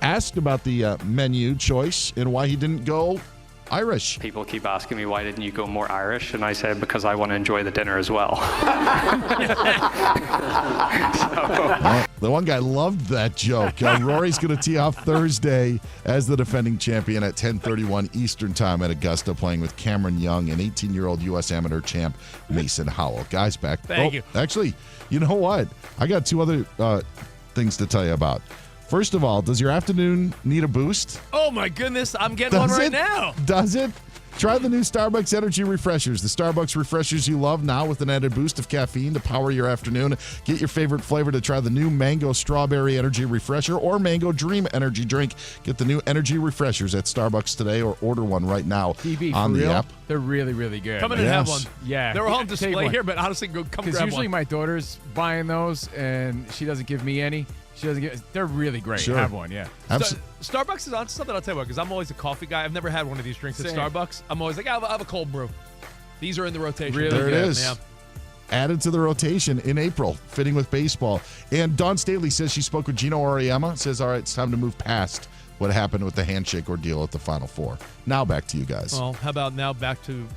asked about the menu choice and why he didn't go Irish. People keep asking me, why didn't you go more Irish? And I said, because I want to enjoy the dinner as well. The one guy loved that joke. Rory's going to tee off Thursday as the defending champion at 10:31 Eastern Time at Augusta, playing with Cameron Young and 18-year-old U.S. amateur champ Mason Howell. Guys, back. Thank you. Actually, you know what? I got 2 other things to tell you about. First of all, does your afternoon need a boost? Oh, my goodness. I'm getting one right now. Does it? Try the new Starbucks Energy Refreshers. The Starbucks refreshers you love now with an added boost of caffeine to power your afternoon. Get your favorite flavor to try the new Mango Strawberry Energy Refresher or Mango Dream Energy Drink. Get the new Energy Refreshers at Starbucks today or order one right now TB, on for the real? app. They're really, really good. Come in and have Yes. one. Yeah. They were on Take display one. here, but honestly, come Because grab usually one. my daughter's buying those, and she doesn't give me any. She doesn't get. They're really great. Sure. Have one, yeah. Starbucks is on something I'll tell you about, because I'm always a coffee guy. I've never had one of these drinks at Same. Starbucks. I'm always like, I'll have a cold brew. These are in the rotation. Really There it good. is. Yeah. Added to the rotation in April, fitting with baseball. And Dawn Staley says she spoke with Gino Auriemma. Says, all right, it's time to move past what happened with the handshake ordeal at the Final Four. Now back to you guys. Well, how about now back to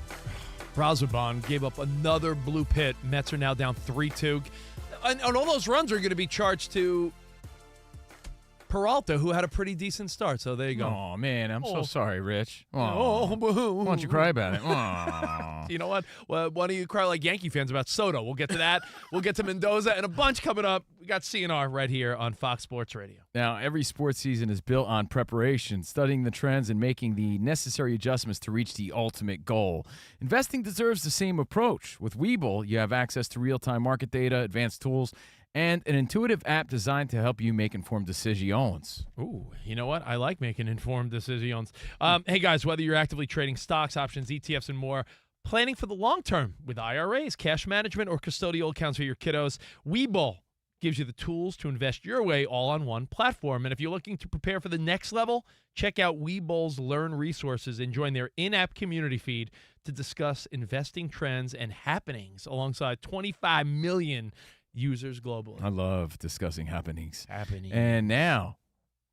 Brazoban. Gave up another blue pit. Mets are now down 3-2. And all those runs are going to be charged to Peralta, who had a pretty decent start. So there you go. Oh man, I'm so Oh. sorry, Rich. Oh, Why don't you cry about it? Aw. You know what? Well, why don't you cry like Yankee fans about Soto? We'll get to that. We'll get to Mendoza and a bunch coming up. We got CNR right here on Fox Sports Radio. Now, every sports season is built on preparation, studying the trends, and making the necessary adjustments to reach the ultimate goal. Investing deserves the same approach. With Webull, you have access to real-time market data, advanced tools, and an intuitive app designed to help you make informed decisions. Ooh, you know what? I like making informed decisions. Hey, guys, whether you're actively trading stocks, options, ETFs, and more, planning for the long term with IRAs, cash management, or custodial accounts for your kiddos, Webull gives you the tools to invest your way all on one platform. And if you're looking to prepare for the next level, check out Webull's Learn resources and join their in-app community feed to discuss investing trends and happenings alongside 25 million users globally. I love discussing happenings. And now,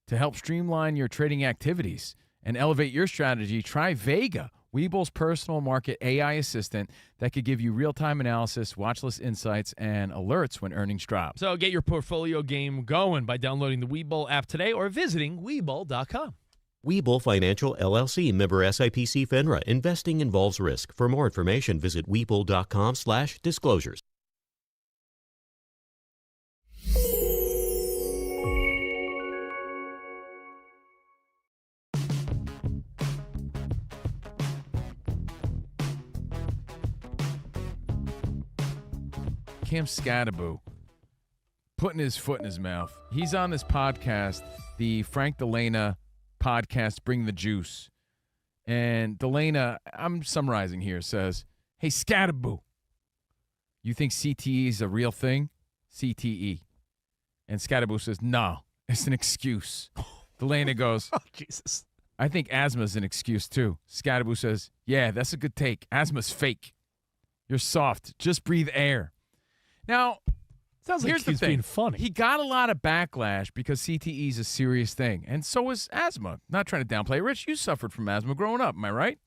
to help streamline your trading activities and elevate your strategy, try Vega, Webull's personal market AI assistant that could give you real-time analysis, watch list insights, and alerts when earnings drop. So get your portfolio game going by downloading the Webull app today or visiting Webull.com. Webull Financial, LLC, member SIPC FINRA. Investing involves risk. For more information, visit Webull.com/disclosures. Cam Scattaboo putting his foot in his mouth. He's on this podcast, the Frank Delana podcast, Bring the Juice. And Delana, I'm summarizing here, says, hey, Scattaboo, you think CTE is a real thing? CTE. And Scattaboo says, no, it's an excuse. Delana goes, Oh, Jesus. I think asthma's an excuse too. Scattaboo says, yeah, that's a good take. Asthma's fake. You're soft. Just breathe air. Now, Sounds like here's the he's thing. being funny. He got a lot of backlash because CTE is a serious thing, and so is asthma. Not trying to downplay. Rich, you suffered from asthma growing up, am I right?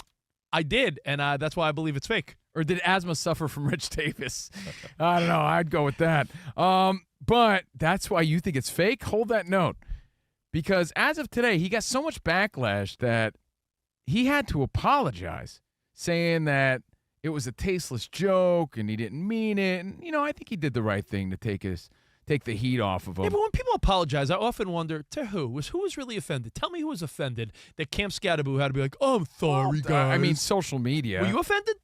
I did, and that's why I believe it's fake. Or did asthma suffer from Rich Davis? I don't know. I'd go with that. But that's why you think it's fake? Hold that note. Because as of today, he got so much backlash that he had to apologize, saying that it was a tasteless joke and he didn't mean it. And, I think he did the right thing to take the heat off of him. Yeah, but when people apologize, I often wonder, to who? Who was really offended? Tell me who was offended that Cam Scattaboo had to be like, oh, I'm sorry, guys. I mean, social media. Were you offended?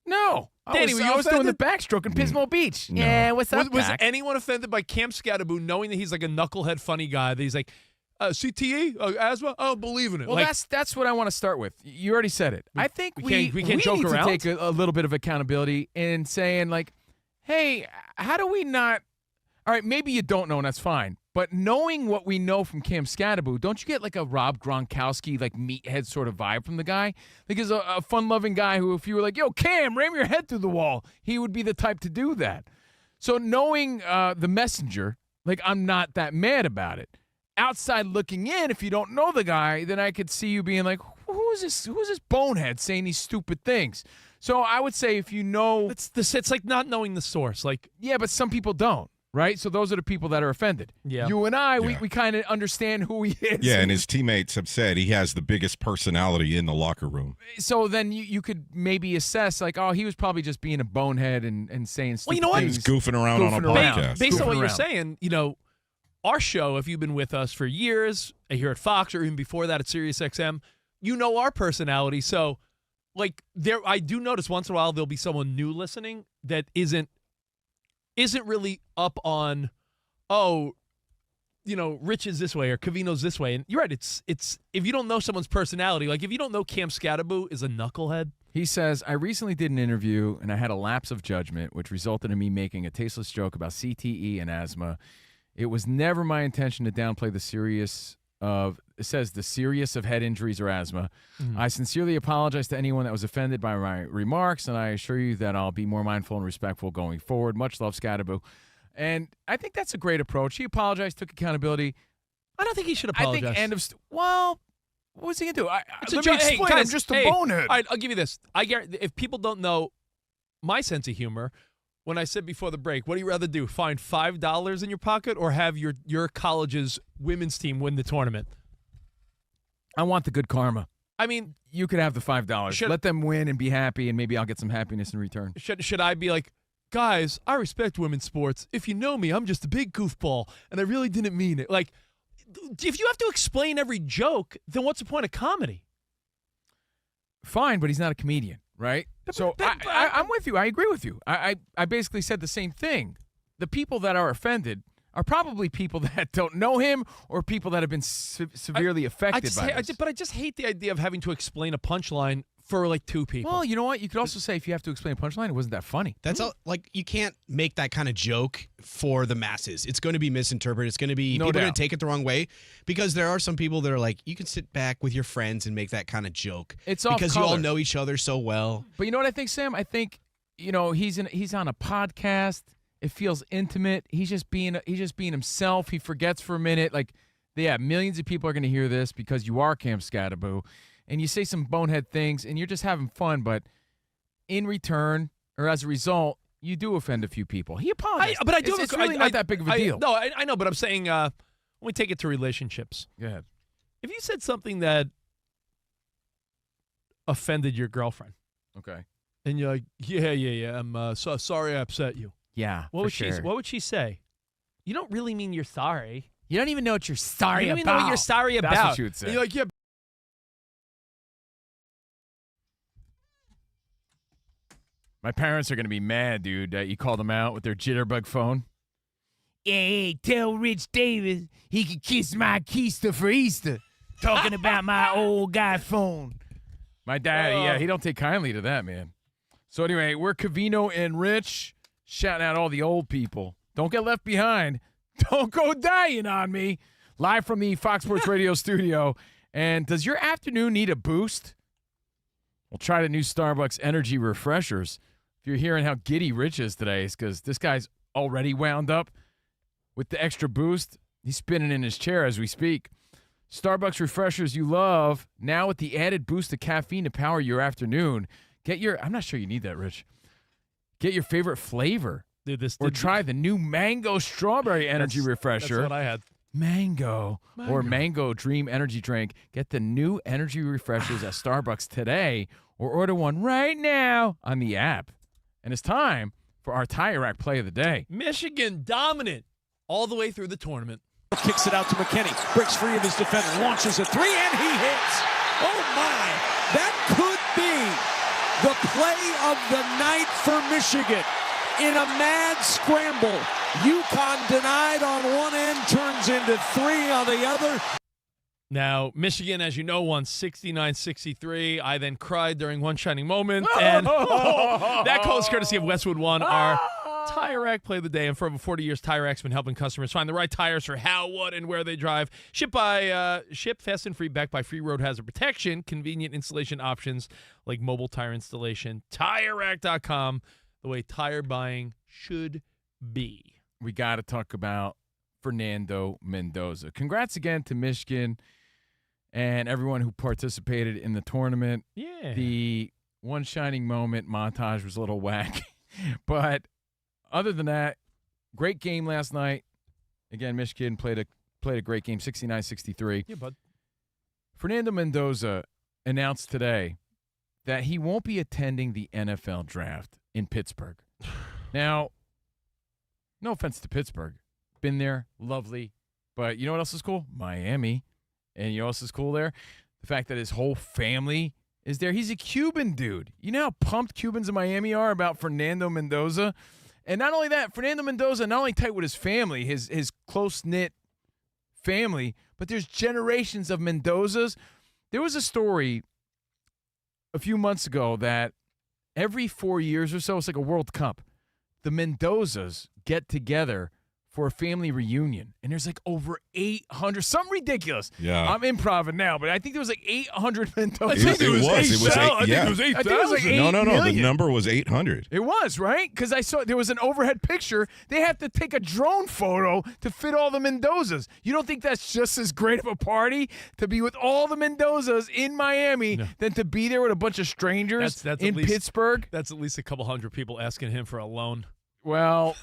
No. Danny, I was doing the backstroke in Pismo Beach. No. Yeah, what's up, Was Doc? anyone offended by Cam Scattaboo knowing that he's like a knucklehead funny guy, that he's like, CTE, asthma, I don't believe in it. Well, that's what I want to start with. You already said it. I think we can't joke need around? to take a little bit of accountability in saying, like, hey, how do we not – all right, maybe you don't know, and that's fine. But knowing what we know from Cam Scattaboo, don't you get like a Rob Gronkowski, like meathead sort of vibe from the guy? Like he's a fun-loving guy who, if you were like, yo, Cam, ram your head through the wall, he would be the type to do that. So knowing the messenger, like, I'm not that mad about it. Outside looking in, if you don't know the guy, then I could see you being like, who is this bonehead saying these stupid things? So I would say if you know... It's like not knowing the source. Like, yeah, but some people don't, right? So those are the people that are offended. Yeah. You and I, we kind of understand who he is. Yeah, and his teammates have said he has the biggest personality in the locker room. So then you could maybe assess, like, oh, he was probably just being a bonehead and saying stupid things. He's goofing around on a podcast. Based on what you're Goofing saying, our show, if you've been with us for years, here at Fox or even before that at SiriusXM, you know our personality. So, like, I do notice once in a while there'll be someone new listening that isn't really up on, Rich is this way or Covino's this way. And you're right. It's if you don't know someone's personality, like if you don't know Cam Scattaboo is a knucklehead. He says, I recently did an interview and I had a lapse of judgment, which resulted in me making a tasteless joke about CTE and asthma. It was never my intention to downplay the serious of head injuries or asthma. Mm-hmm. I sincerely apologize to anyone that was offended by my remarks, and I assure you that I'll be more mindful and respectful going forward. Much love, Scattaboo. And I think that's a great approach. He apologized, took accountability. I don't think he should apologize. I think what was he going to do? Let me explain. I'm just a bonehead. All right, I'll give you this. I guarantee if people don't know my sense of humor, when I said before the break, what do you rather do? Find $5 in your pocket or have your college's women's team win the tournament? I want the good karma. I mean, you could have the $5. Let them win and be happy, and maybe I'll get some happiness in return. Should I be like, guys, I respect women's sports. If you know me, I'm just a big goofball, and I really didn't mean it. Like, if you have to explain every joke, then what's the point of comedy? Fine, but he's not a comedian, right? So I'm with you. I agree with you. I basically said the same thing. The people that are offended are probably people that don't know him or people that have been severely affected by this. But I just hate the idea of having to explain a punchline for like two people. Well, you know what? You could also say if you have to explain a punchline, it wasn't that funny. That's all, like, you can't make that kind of joke for the masses. It's going to be misinterpreted. It's going to be, No people are going doubt. to take it the wrong way, because there are some people that are like, you can sit back with your friends and make that kind of joke. It's off because you all color. know each other so well. But you know what I think, Sam? I think, you know, he's on a podcast. It feels intimate. He's just being himself. He forgets for a minute. Like, yeah, millions of people are going to hear this because you are Cam Scattaboo, and you say some bonehead things, and you're just having fun. But in return, or as a result, you do offend a few people. He apologized. But I do. It's really not that big of a deal. No, I know, but I'm saying when we take it to relationships. Go ahead. If you said something that offended your girlfriend, Okay. and you're like, yeah, I'm so sorry I upset you. Yeah. What would she say? You don't really mean you're sorry. You don't even know what you're sorry You don't about. even know what you're sorry about. That's what she would say. And you're like, yeah. My parents are going to be mad, dude, that you called them out with their jitterbug phone. Hey, tell Rich Davis he can kiss my keister for Easter. Talking about my old guy phone. My dad, he don't take kindly to that, man. So anyway, we're Covino and Rich, shouting out all the old people. Don't get left behind. Don't go dying on me. Live from the Fox Sports Radio studio. And does your afternoon need a boost? We'll try the new Starbucks energy refreshers. If you're hearing how giddy Rich is today, it's because this guy's already wound up with the extra boost. He's spinning in his chair as we speak. Starbucks refreshers you love, now with the added boost of caffeine to power your afternoon. I'm not sure you need that, Rich. Get your favorite flavor. Dude, or try the new Mango Strawberry Energy Refresher. That's what I had. Mango or Mango Dream Energy Drink. Get the new energy refreshers at Starbucks today or order one right now on the app. And it's time for our Tire Rack Play of the Day. Michigan dominant all the way through the tournament. Kicks it out to McKinney. Breaks free of his defender. Launches a three, and he hits. Oh, my. That could be the play of the night for Michigan. In a mad scramble, UConn denied on one end, turns into three on the other. Now, Michigan, as you know, won 69-63. I then cried during one shining moment. And that call is courtesy of Westwood One, our Tire Rack Play of the Day. And for over 40 years, Tire Rack's been helping customers find the right tires for how, what, and where they drive. Ship fast and free, backed by free road hazard protection, convenient installation options like mobile tire installation. TireRack.com, the way tire buying should be. We got to talk about Fernando Mendoza. Congrats again to Michigan and everyone who participated in the tournament. Yeah. The one shining moment montage was a little whack. But other than that, great game last night. Again, Michigan played a great game, 69-63. Yeah, bud. Fernando Mendoza announced today that he won't be attending the NFL draft in Pittsburgh. Now, no offense to Pittsburgh. Been there, lovely. But you know what else is cool? Miami. And you know what else is cool there? The fact that his whole family is there. He's a Cuban dude. You know how pumped Cubans in Miami are about Fernando Mendoza? And not only that, Fernando Mendoza, not only tight with his family, his close-knit family, but there's generations of Mendozas. There was a story a few months ago that every 4 years or so, it's like a World Cup, the Mendozas get together for a family reunion. And there's like over 800, something ridiculous. Yeah. I'm improving now, but I think there was like 800 Mendozas. I think it was 8,000. I think it was like 8 No. The million. number was 800. It was, right? Because I saw there was an overhead picture. They had to take a drone photo to fit all the Mendozas. You don't think that's just as great of a party to be with all the Mendozas in Miami than to be there with a bunch of strangers That's in at least, Pittsburgh? That's at least a couple hundred people asking him for a loan. Well,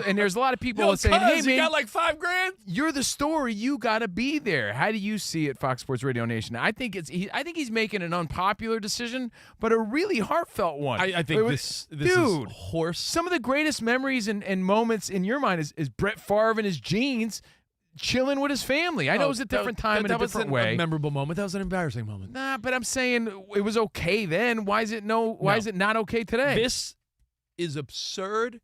and there's a lot of people saying, hey, man, you got like $5,000? You're the story. You got to be there. How do you see it, Fox Sports Radio Nation? I think he's making an unpopular decision, but a really heartfelt one. I think this is horse. Some of the greatest memories and moments in your mind is Brett Favre in his jeans chilling with his family. I know it was a different time and a different way. That was a memorable moment. That was an embarrassing moment. Nah, but I'm saying it was okay then. Why is it not okay today? This is absurd.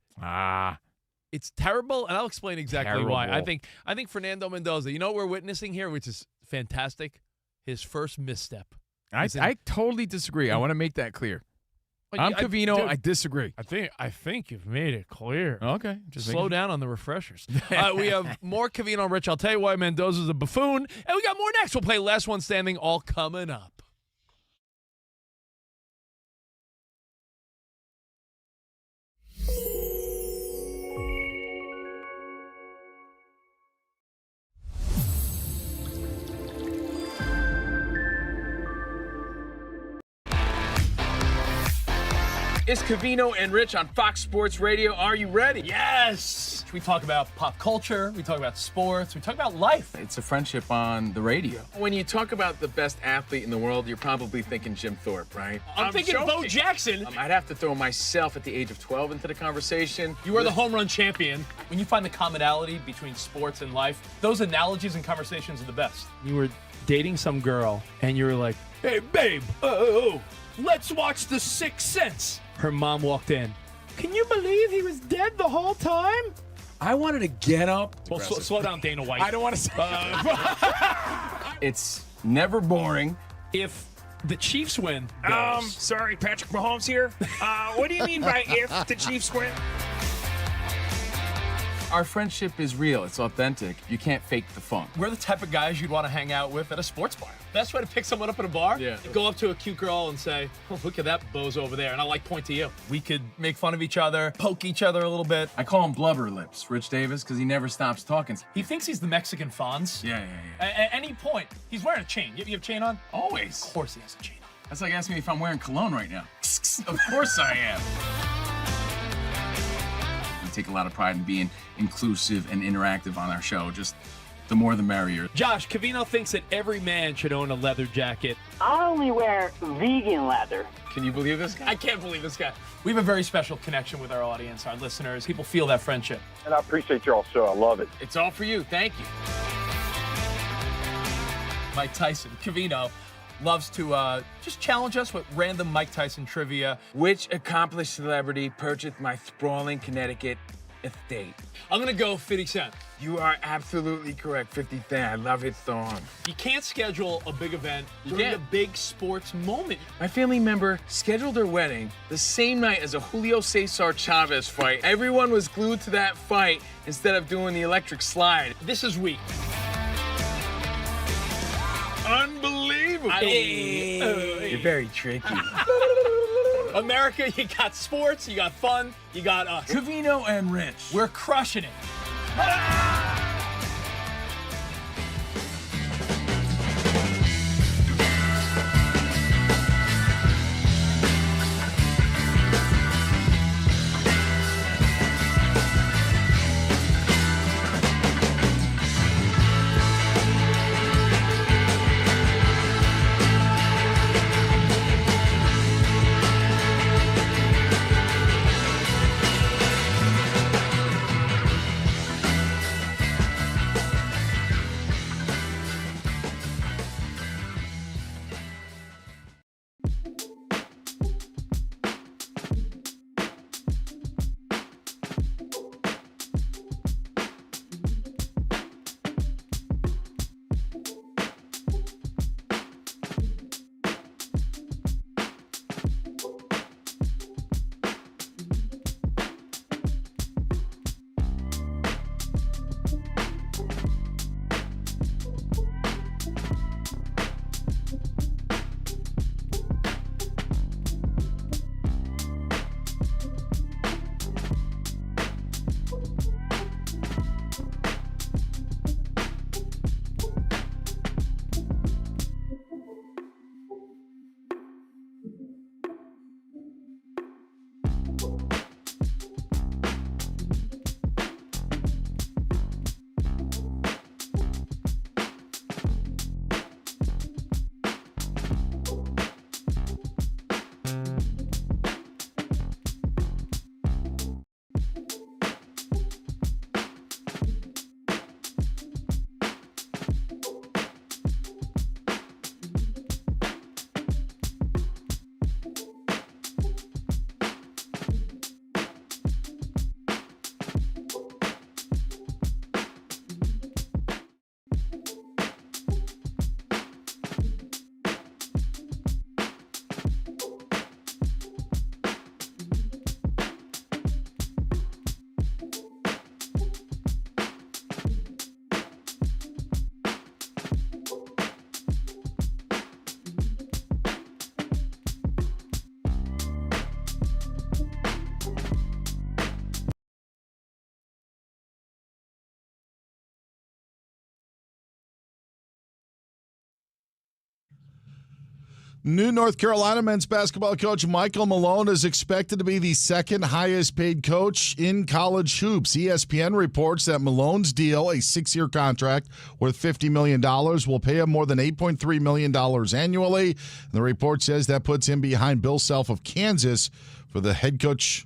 It's terrible, and I'll explain exactly why. I think Fernando Mendoza, you know what we're witnessing here, which is fantastic? His first misstep. I totally disagree. I want to make that clear. I'm Covino. Dude, I disagree. I think you've made it clear. Okay. Just slow down on the refreshers. We have more Covino Rich. I'll tell you why Mendoza's a buffoon. And we got more next. We'll play Last One Standing, all coming up. It's Covino and Rich on Fox Sports Radio. Are you ready? Yes! We talk about pop culture. We talk about sports. We talk about life. It's a friendship on the radio. When you talk about the best athlete in the world, you're probably thinking Jim Thorpe, right? I'm thinking joking. Bo Jackson. I'd have to throw myself at the age of 12 into the conversation. You are the home run champion. When you find the commonality between sports and life, those analogies and conversations are the best. You were dating some girl, and you were like, hey, babe, let's watch The Sixth Sense. Her mom walked in. Can you believe he was dead the whole time? I wanted to get up. Well, slow down, Dana White. I don't want to say It's never boring. If the Chiefs win. Sorry, Patrick Mahomes here. What do you mean by if the Chiefs win? Our friendship is real. It's authentic. You can't fake the fun. We're the type of guys you'd want to hang out with at a sports bar. Best way to pick someone up at a bar? Yeah. Go up to a cute girl and say, oh, look at that bozo over there. And I'll point to you. We could make fun of each other, poke each other a little bit. I call him Blubber Lips, Rich Davis, because he never stops talking. He thinks he's the Mexican Fonz. Yeah. At any point, he's wearing a chain. You have a chain on? Always. Of course he has a chain on. That's like asking me if I'm wearing cologne right now. Of course I am. We take a lot of pride in being inclusive and interactive on our show. Just the more the merrier. Josh, Covino thinks that every man should own a leather jacket. I only wear vegan leather. Can you believe this guy? I can't believe this guy. We have a very special connection with our audience, our listeners. People feel that friendship. And I appreciate your show. I love it. It's all for you. Thank you. Mike Tyson, Covino, loves to just challenge us with random Mike Tyson trivia. Which accomplished celebrity purchased my sprawling Connecticut estate? I'm going to go 50 Cent. You are absolutely correct, 50 Cent. I love his song. You can't schedule a big event during can't. a big sports moment. My family member scheduled their wedding the same night as a Julio Cesar Chavez fight. Everyone was glued to that fight instead of doing the electric slide. This is weak. Unbelievable. You're very tricky. America, you got sports, you got fun, you got us. Covino and Rich. We're crushing it. New North Carolina men's basketball coach Michael Malone is expected to be the second highest paid coach in college hoops. ESPN reports that Malone's deal, a 6-year contract worth $50 million, will pay him more than $8.3 million annually. And the report says that puts him behind Bill Self of Kansas for the head coach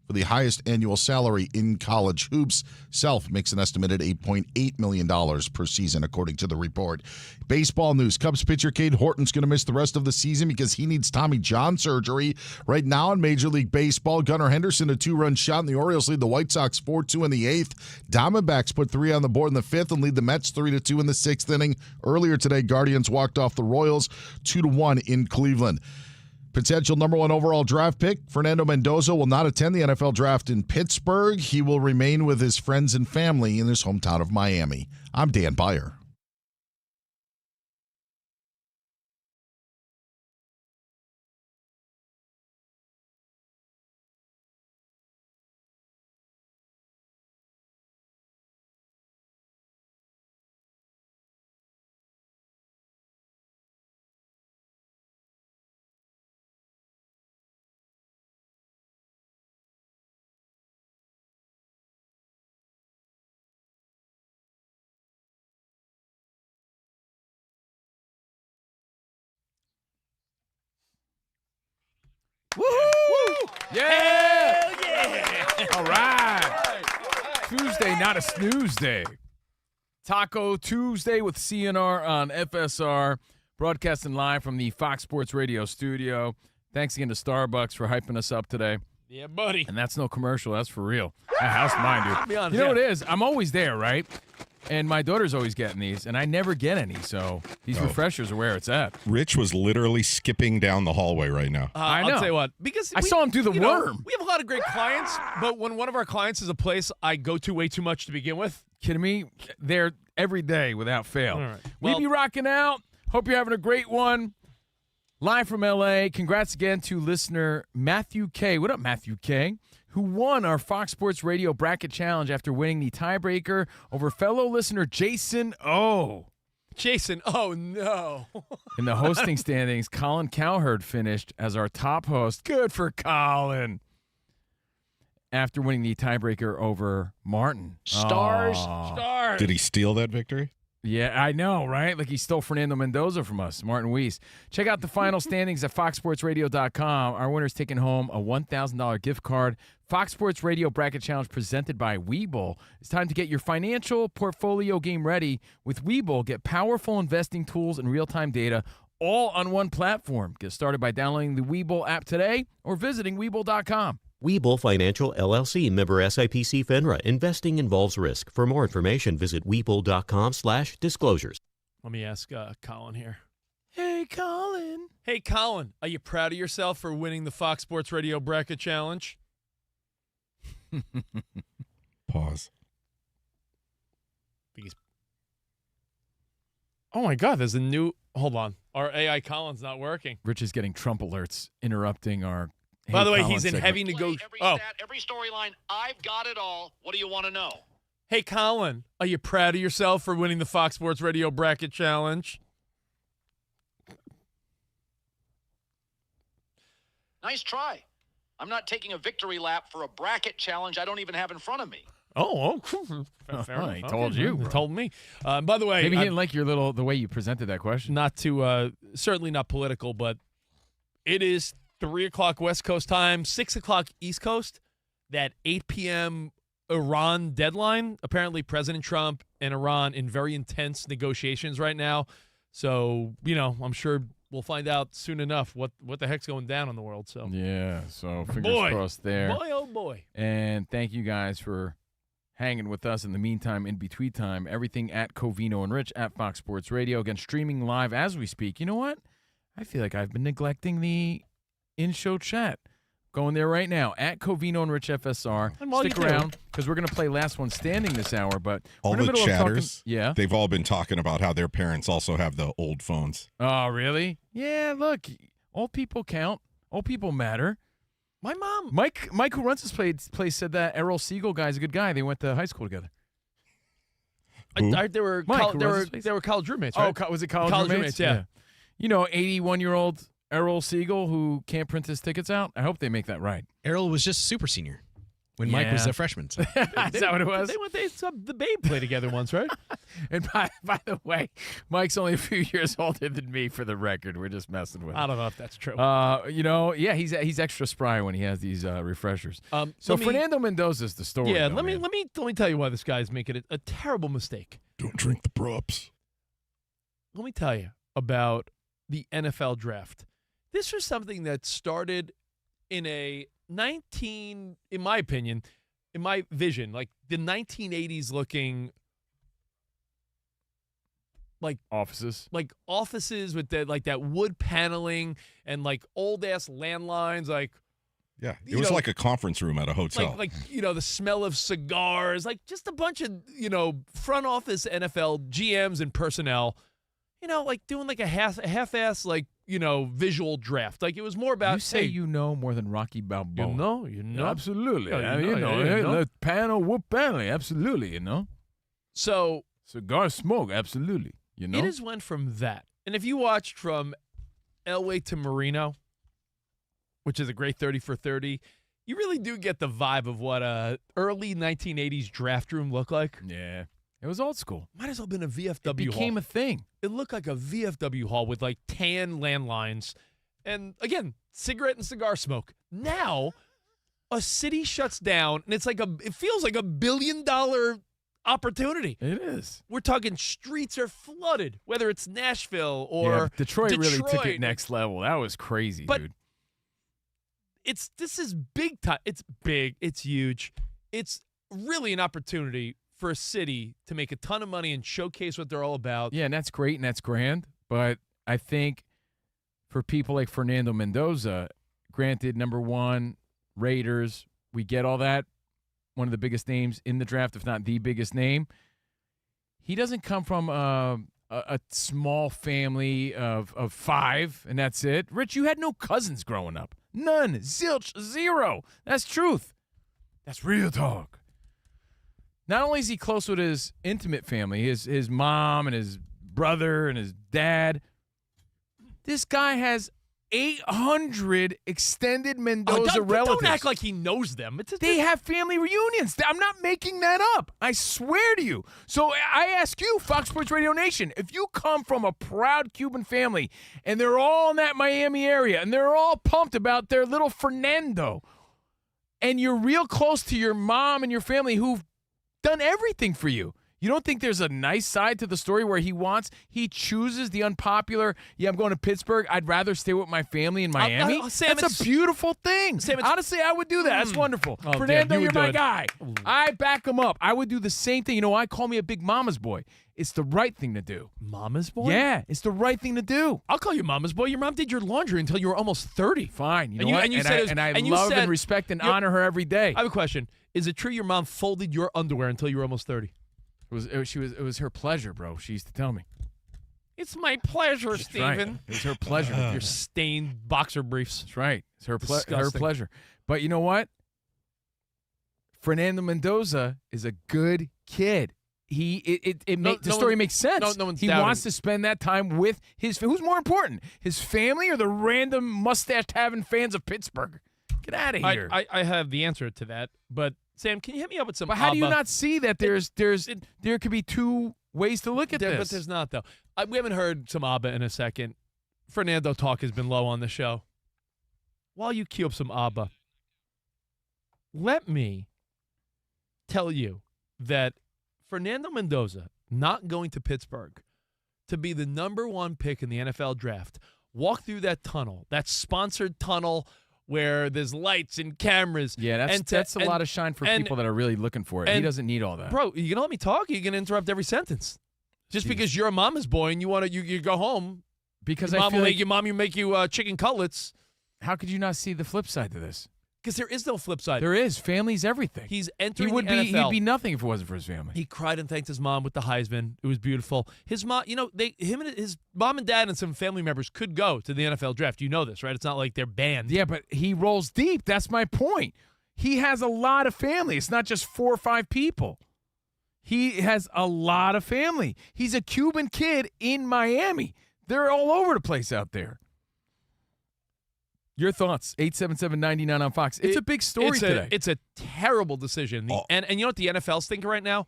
for the highest annual salary in college hoops. Self makes an estimated $8.8 million per season, according to the report. Baseball news. Cubs pitcher Cade Horton's going to miss the rest of the season because he needs Tommy John surgery. Right now in Major League Baseball, Gunnar Henderson, a 2-run shot, and the Orioles lead the White Sox 4-2 in the 8th. Diamondbacks put 3 on the board in the 5th and lead the Mets 3-2 in the 6th inning. Earlier today, Guardians walked off the Royals 2-1 in Cleveland. Potential number 1 overall draft pick, Fernando Mendoza, will not attend the NFL draft in Pittsburgh. He will remain with his friends and family in his hometown of Miami. I'm Dan Byer. Woohoo! Yeah! Hell yeah! All right. Tuesday, not a snooze day. Taco Tuesday with CNR on FSR, broadcasting live from the Fox Sports Radio studio. Thanks again to Starbucks for hyping us up today. Yeah, buddy. And that's no commercial. That's for real. That house mine, dude. Be honest, You know what it is? I'm always there, right? And my daughter's always getting these, and I never get any. So these refreshers are where it's at. Rich was literally skipping down the hallway right now. I know. I'll tell you what, because I saw him do the worm. We have a lot of great clients, but when one of our clients is a place I go to way too much to begin with. Kidding me? They're every day without fail. All right. We Well- be rocking out. Hope you're having a great one. Live from L.A., congrats again to listener Matthew K. What up, Matthew K., who won our Fox Sports Radio Bracket Challenge after winning the tiebreaker over fellow listener Jason O. Jason, oh no. In the hosting standings, Colin Cowherd finished as our top host. Good for Colin. After winning the tiebreaker over Martin. Stars. Did he steal that victory? Yeah, I know, right? Like he stole Fernando Mendoza from us, Martin Weiss. Check out the final standings at foxsportsradio.com. Our winner's taking home a $1,000 gift card. Fox Sports Radio Bracket Challenge presented by Webull. It's time to get your financial portfolio game ready. With Webull, get powerful investing tools and real-time data all on one platform. Get started by downloading the Webull app today or visiting Webull.com. Webull Financial LLC, member SIPC FINRA. Investing involves risk. For more information, visit webull.com/disclosures. Let me ask Colin here. Hey, Colin. Hey, Colin, are you proud of yourself for winning the Fox Sports Radio Bracket Challenge? Pause. Oh, my God, there's a new – hold on. Our AI Colin's not working. Rich is getting Trump alerts interrupting our By the way, Colin he's in segment. heavy negotiation. Oh, Every storyline, I've got it all. What do you want to know? hey, Colin, are you proud of yourself for winning the Fox Sports Radio Bracket Challenge? Nice try. I'm not taking a victory lap for a bracket challenge I don't even have in front of me. Oh, fair enough. He told you, bro. Told me. By the way, Maybe he didn't like your the way you presented that question. not to certainly not political, but it is 3 o'clock West Coast time, 6 o'clock East Coast. That 8 p.m. Iran deadline. Apparently, President Trump and Iran in very intense negotiations right now. So I'm sure we'll find out soon enough what the heck's going down in the world. So Yeah, so fingers crossed there. boy, oh boy. And thank you guys for hanging with us in the meantime, in between time. Everything at Covino and Rich at Fox Sports Radio. Again, streaming live as we speak. You know what? I feel like I've been neglecting the in-show chat. Going there right now at Covino and Rich FSR. And while Stick you do- around because we're going to play Last One Standing this hour. But All we're in the middle of talking- chatters, yeah. they've all been talking about how their parents also have the old phones. Oh, really? Yeah, look, old people count. Old people matter. My mom. Mike who runs this place, said that Errol Siegel guy's a good guy. They went to high school together. Who? They were Mike, col- who they runs were this place? they were college roommates, Oh, right? was it college College roommates? roommates, yeah. You know, 81-year-old Errol Siegel, who can't print his tickets out? I hope they make that right. Errol was just super senior when Mike was a freshman. So. Is that what it was? They saw the Babe play together once, right? And by the way, Mike's only a few years older than me, for the record. We're just messing with him. I don't know if that's true. He's extra spry when he has these refreshers. So Fernando Mendoza's the story. Yeah, though, let man. me tell you why this guy's making a terrible mistake. Don't drink the props. Let me tell you about the NFL draft. This was something that started in in my opinion, in my vision, like the 1980s looking like offices with that wood paneling and like old ass landlines, like Yeah, it was like a conference room at a hotel. Like the smell of cigars, like just a bunch of, front office NFL GMs and personnel, like doing like a half-ass, like, visual draft. Like it was more about. You say more than Rocky Balboa. You know. Absolutely. Yeah, The panel, wood paneling, absolutely, So. Cigar smoke, absolutely, It has went from that. And if you watched from Elway to Marino, which is a great 30 for 30, you really do get the vibe of what a early 1980s draft room looked like. Yeah. It was old school. Might as well have been a VFW It became hall. a thing. It looked like a VFW hall with like tan landlines and, again, cigarette and cigar smoke. Now, a city shuts down and it feels like $1 billion opportunity. It is. We're talking streets are flooded, whether it's Nashville or Detroit really took it next level. That was crazy, dude. This is big time. It's big. It's huge. It's really an opportunity for a city to make a ton of money and showcase what they're all about. Yeah, and that's great and that's grand. But I think for people like Fernando Mendoza, granted, number one, Raiders, we get all that. One of the biggest names in the draft, if not the biggest name. He doesn't come from a small family of 5, and that's it. Rich, you had no cousins growing up. None. Zilch. Zero. That's truth. That's real talk. Not only is he close with his intimate family, his mom and his brother and his dad, this guy has 800 extended Mendoza relatives. Don't act like he knows them. They have family reunions. I'm not making that up. I swear to you. So I ask you, Fox Sports Radio Nation, if you come from a proud Cuban family and they're all in that Miami area and they're all pumped about their little Fernando, and you're real close to your mom and your family who've done everything for you, you don't think there's a nice side to the story where he chooses the unpopular, I'm going to Pittsburgh, I'd rather stay with my family in Miami? Sam, that's a beautiful thing. Sam, honestly, I would do that. That's wonderful. Oh, Fernando, damn, you're my would. guy. I back him up. I would do the same thing. I call me a big mama's boy. It's the right thing to do. Mama's boy? Yeah, it's the right thing to do. I'll call you mama's boy. Your mom did your laundry until you were almost 30. Fine. You know you- what? and you and said I, it was- and I and you love said and respect and you're- honor her every day. I have a question. Is it true your mom folded your underwear until you were almost 30? It was her pleasure, bro. She used to tell me. It's my pleasure, Right. Stephen. It was her pleasure. Your stained boxer briefs. That's right. It's her Disgusting. pleasure. But you know what? Fernando Mendoza is a good kid. The story makes sense. No one's he doubting. wants to spend that time with his. Who's more important, his family or the random mustache-having fans of Pittsburgh? Get out of here. I have the answer to that, but Sam, can you hit me up with some? But how do you ABBA? not see that there could be two ways to look at this? But there's not though. We haven't heard some ABBA in a second. Fernando talk has been low on the show. While you queue up some ABBA, let me tell you that Fernando Mendoza not going to Pittsburgh to be the number 1 pick in the NFL draft. Walk through that tunnel, that sponsored tunnel where there's lights and cameras. Yeah, that's a lot of shine for people that are really looking for it. He doesn't need all that. Bro, you gonna let me talk? Or you gonna interrupt every sentence? Just because you're a mama's boy and you want to, you go home because your I mom feel will like make your mom make you chicken cutlets. How could you not see the flip side to this? Because there is no flip side. There is. Family's everything. He's entering He would the be. NFL. He'd be nothing if it wasn't for his family. He cried and thanked his mom with the Heisman. It was beautiful. His mom, him and his mom and dad and some family members could go to the NFL draft. You know this, right? It's not like they're banned. Yeah, but he rolls deep. That's my point. He has a lot of family. It's not just 4 or 5 people. He has a lot of family. He's a Cuban kid in Miami. They're all over the place out there. Your thoughts, 877-99 on Fox. It's a big story today. It's a terrible decision. And you know what the NFL's thinking right now?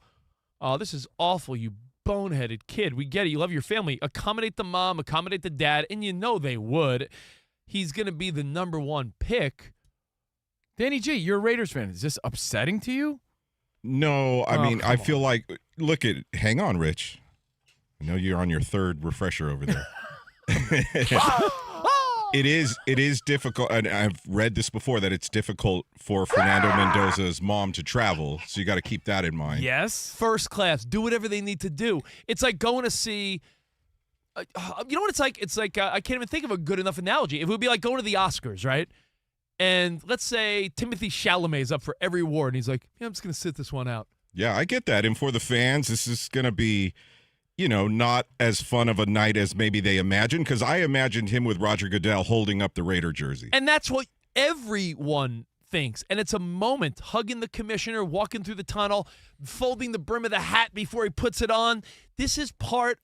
Oh, this is awful, you boneheaded kid. We get it. You love your family. Accommodate the mom, accommodate the dad, and you know they would. He's going to be the number one pick. Danny G, you're a Raiders fan. Is this upsetting to you? No, I mean, I feel like, hang on, Rich. I know you're on your third refresher over there. It is difficult, and I've read this before, that it's difficult for Fernando Mendoza's mom to travel, so you got to keep that in mind. Yes. First class. Do whatever they need to do. It's like going to see you know what it's like? It's like I can't even think of a good enough analogy. It would be like going to the Oscars, right? And let's say Timothée Chalamet is up for every award, and he's like, yeah, I'm just going to sit this one out. Yeah, I get that. And for the fans, this is going to be, not as fun of a night as maybe they imagined, because I imagined him with Roger Goodell holding up the Raider jersey. And that's what everyone thinks. And it's a moment, hugging the commissioner, walking through the tunnel, folding the brim of the hat before he puts it on. This is part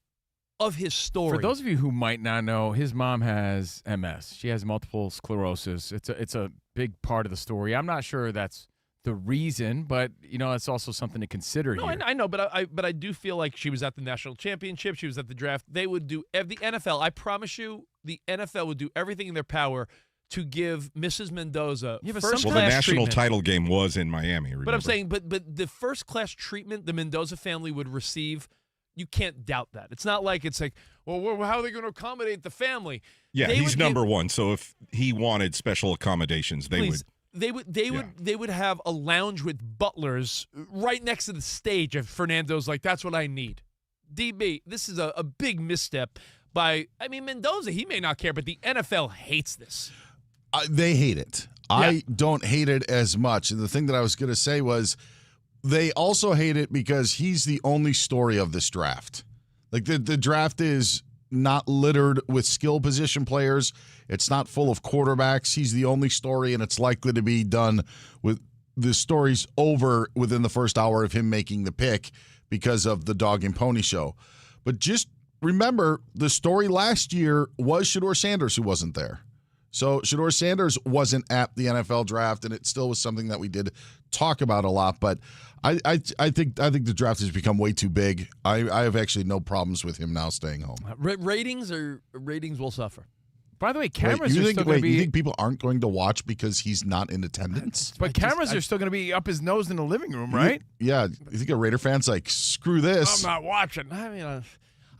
of his story. For those of you who might not know, his mom has MS. She has multiple sclerosis. It's a big part of the story. I'm not sure that's the reason, but it's also something to consider here. I know, but I do feel like she was at the national championship. She was at the draft. They would do the NFL. I promise you, the NFL would do everything in their power to give Mrs. Mendoza first-class the national treatment. title game was in Miami. Remember? But I'm saying, but the first-class treatment the Mendoza family would receive, you can't doubt that. It's not like it's like, well, how are they going to accommodate the family? Yeah, he's number one. So if he wanted special accommodations, they would have a lounge with butlers right next to the stage. If Fernando's like, that's what I need. DB, this is a big misstep by, Mendoza. He may not care, but the NFL hates this. They hate it. Yeah. I don't hate it as much. The thing that I was going to say was, they also hate it because he's the only story of this draft. Like the draft is not littered with skill position players. It's not full of quarterbacks. He's the only story, and it's likely to be done with the story's over within the first hour of him making the pick because of the dog and pony show. But just remember, the story last year was Shedeur Sanders, who wasn't there. So Shedeur Sanders wasn't at the NFL draft, and it still was something that we did talk about a lot. But I think the draft has become way too big. I have actually no problems with him now staying home. Ratings will suffer. By the way, cameras are still going to be. You think people aren't going to watch because he's not in attendance? But cameras are still going to be up his nose in the living room, right? Yeah. You think a Raider fan's like, screw this? I'm not watching.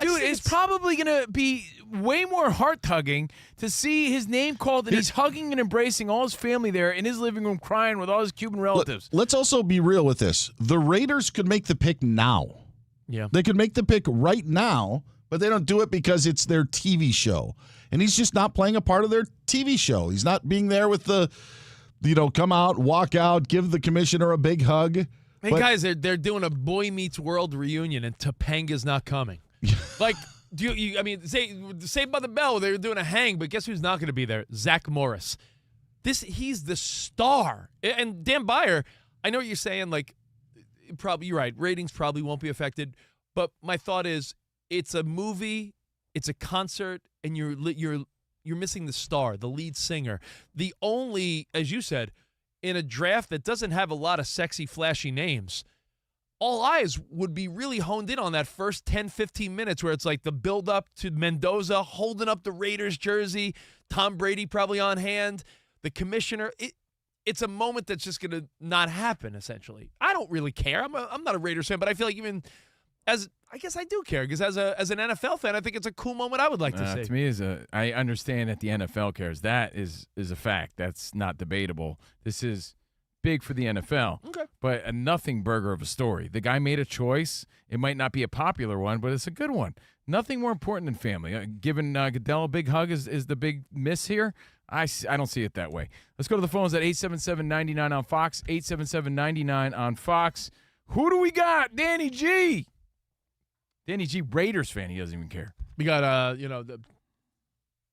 Dude, it's probably going to be way more heart-tugging to see his name called, and he's hugging and embracing all his family there in his living room, crying with all his Cuban relatives. Let's also be real with this. The Raiders could make the pick now. Yeah. They could make the pick right now, but they don't do it because it's their TV show. And he's just not playing a part of their TV show. He's not being there with the, come out, walk out, give the commissioner a big hug. Hey, guys, they're doing a Boy Meets World reunion, and Topanga's not coming. Like, Saved by the Bell, they were doing a hang, but guess who's not going to be there? Zach Morris. He's the star. And Dan Beyer, I know what you're saying, like, you're right, ratings probably won't be affected, but my thought is, it's a movie, it's a concert, and you're missing the star, the lead singer. The only, as you said, in a draft that doesn't have a lot of sexy, flashy names, all eyes would be really honed in on that first 10, 15 minutes where it's like the build-up to Mendoza holding up the Raiders jersey, Tom Brady probably on hand, the commissioner. It's a moment that's just going to not happen, essentially. I don't really care. I'm not a Raiders fan, but I feel like even I guess I do care, because as an NFL fan, I think it's a cool moment I would like to see. To me, I understand that the NFL cares. That is a fact. That's not debatable. This is big for the NFL, okay, but a nothing burger of a story. The guy made a choice. It might not be a popular one, but it's a good one. Nothing more important than family. Giving Goodell a big hug is the big miss here. I don't see it that way. Let's go to the phones at 877-99 on Fox, 877-99 on Fox. Who do we got? Danny G. Danny G, Raiders fan. He doesn't even care. We got, the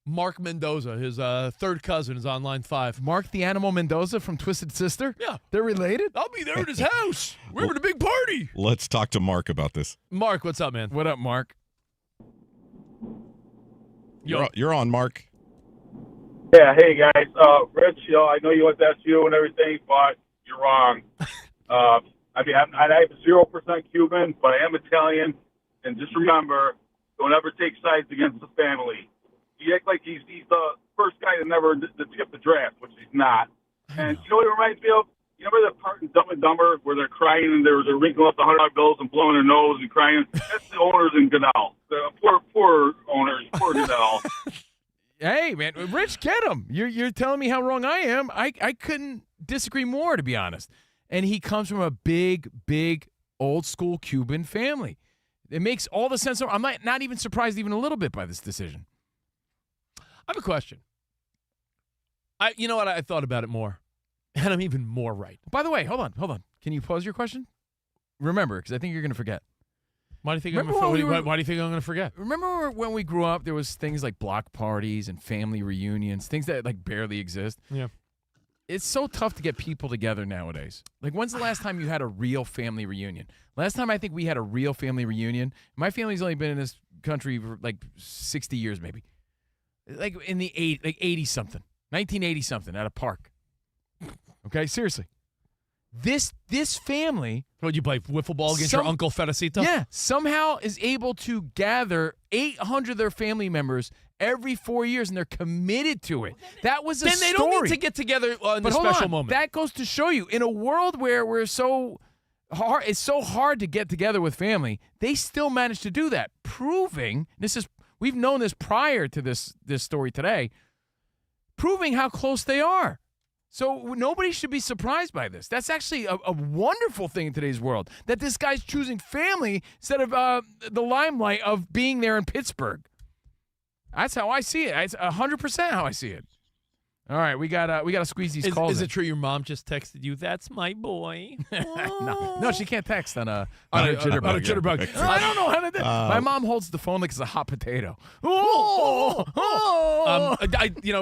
Mark Mendoza, his third cousin, is on line 5. Mark the Animal Mendoza from Twisted Sister? Yeah. They're related? I'll be there at his house. We're having a big party. Let's talk to Mark about this. Mark, what's up, man? What up, Mark? You're on, Mark. Yeah, hey guys. Rich, I know you want that SU and everything, but you're wrong. I mean, I'm 0% Cuban, but I am Italian. And just remember, don't ever take sides against the family. He acts like he's the first guy to never skip the draft, which he's not. And you know what it reminds me of? You remember that part in Dumb and Dumber where they're crying and they're wrinkling up the $100 bills and blowing their nose and crying? That's the owners in Goodell. The poor owners, poor Goodell. Hey, man, Rich, get him. You're telling me how wrong I am. I couldn't disagree more, to be honest. And he comes from a big, old school Cuban family. It makes all the sense. I'm not even surprised even a little bit by this decision. I have a question. You know what? I thought about it more, and I'm even more right. By the way, hold on. Can you pose your question? Remember, because I think you're going to forget. Why do you think I'm going to forget? Remember when we grew up, there was things like block parties and family reunions, things that like barely exist. Yeah. It's so tough to get people together nowadays. Like, when's the last time you had a real family reunion? Last time I think we had a real family reunion, my family's only been in this country for like 60 years maybe. Like in the 80-something, 1980-something at a park. Okay, seriously. This family... Would you play wiffle ball against your Uncle Fedecito? Yeah, somehow is able to gather 800 of their family members every 4 years, and they're committed to it. That was a story. Then they don't need to get together in a special moment. That goes to show you, in a world where it's so hard to get together with family, they still managed to do that, proving, we've known this prior to this story today, proving how close they are. So nobody should be surprised by this. That's actually a wonderful thing in today's world, that this guy's choosing family instead of the limelight of being there in Pittsburgh. That's how I see it. It's 100% how I see it. All right, we gotta squeeze these calls. Is it true your mom just texted you? That's my boy. No, she can't text on a jitterbug. On a jitterbug. I don't know how to do. My mom holds the phone like it's a hot potato.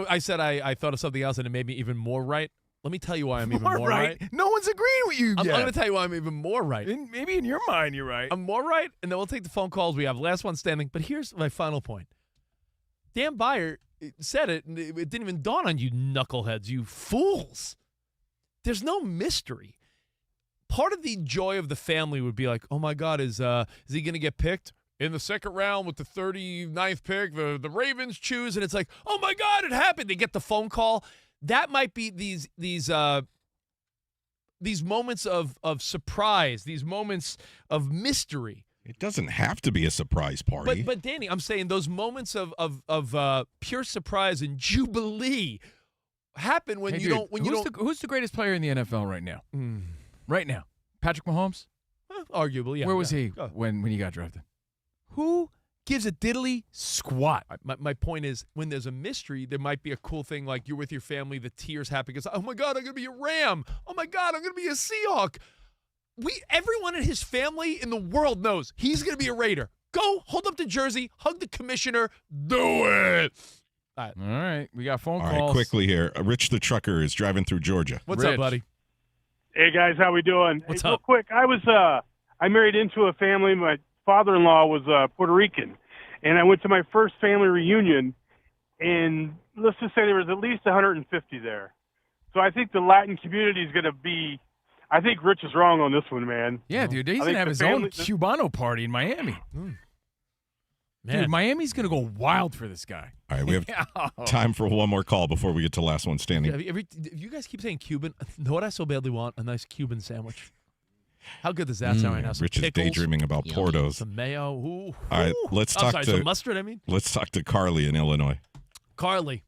I said I thought of something else and it made me even more right. Let me tell you why I'm even more right. No one's agreeing with you yet. I'm going to tell you why I'm even more right. Maybe in your mind you're right. I'm more right, and then we'll take the phone calls. We have last one standing. But here's my final point. Dan Beyer said it, and it didn't even dawn on you knuckleheads, you fools. There's no mystery. Part of the joy of the family would be like, oh, my God, is he going to get picked? In the second round with the 39th pick, the Ravens choose, and it's like, oh, my God, it happened. They get the phone call. That might be these moments of surprise, these moments of mystery. It doesn't have to be a surprise party. But Danny, I'm saying those moments of pure surprise and jubilee happen when you don't. Who's the greatest player in the NFL right now? Right now, Patrick Mahomes. Arguably, yeah. Where was he when he got drafted? Who gives a diddly squat? My point is, when there's a mystery, there might be a cool thing like you're with your family, the tears happen because, oh my God, I'm going to be a Ram. Oh my God, I'm going to be a Seahawk. Everyone in his family in the world knows he's going to be a Raider. Go, hold up the jersey, hug the commissioner, do it. All right, we got phone calls. All right, quickly here. Rich the trucker is driving through Georgia. What's up, buddy? Hey, guys, how we doing? What's up? Real quick, I married into a family. My father-in-law was Puerto Rican, and I went to my first family reunion, and let's just say there was at least 150 there. So I think the Latin community is going to be – I think Rich is wrong on this one, man. Yeah, dude, he's going to have his own Cubano party in Miami. Dude, Miami's going to go wild for this guy. All right, we have time for one more call before we get to last one standing. You guys keep saying Cuban. Know what I so badly want? A nice Cuban sandwich. How good does that sound right now? Some Rich is pickles, daydreaming about Portos. Some mayo. Ooh. All right, let's talk some mustard, I mean. Let's talk to Carly in Illinois. Carly.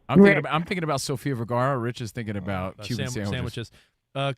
I'm thinking about Sofia Vergara. Rich is thinking about Cuban sandwiches.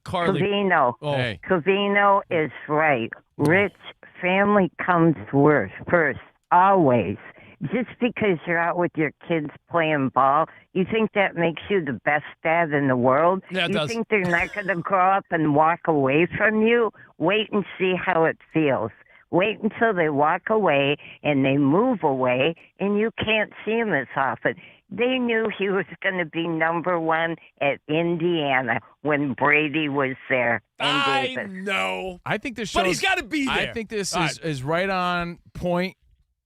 Carly. Covino. Oh. Hey. Covino is right. Rich, family comes first, always. Just because you're out with your kids playing ball, you think that makes you the best dad in the world? Yeah, it you does. think they're not going to grow up and walk away from you? Wait and see how it feels. Wait until they walk away and they move away and you can't see them as often. They knew he was going to be number one at Indiana when Brady was there. I know. I think this shows. But he's got to be there. I think this is right on point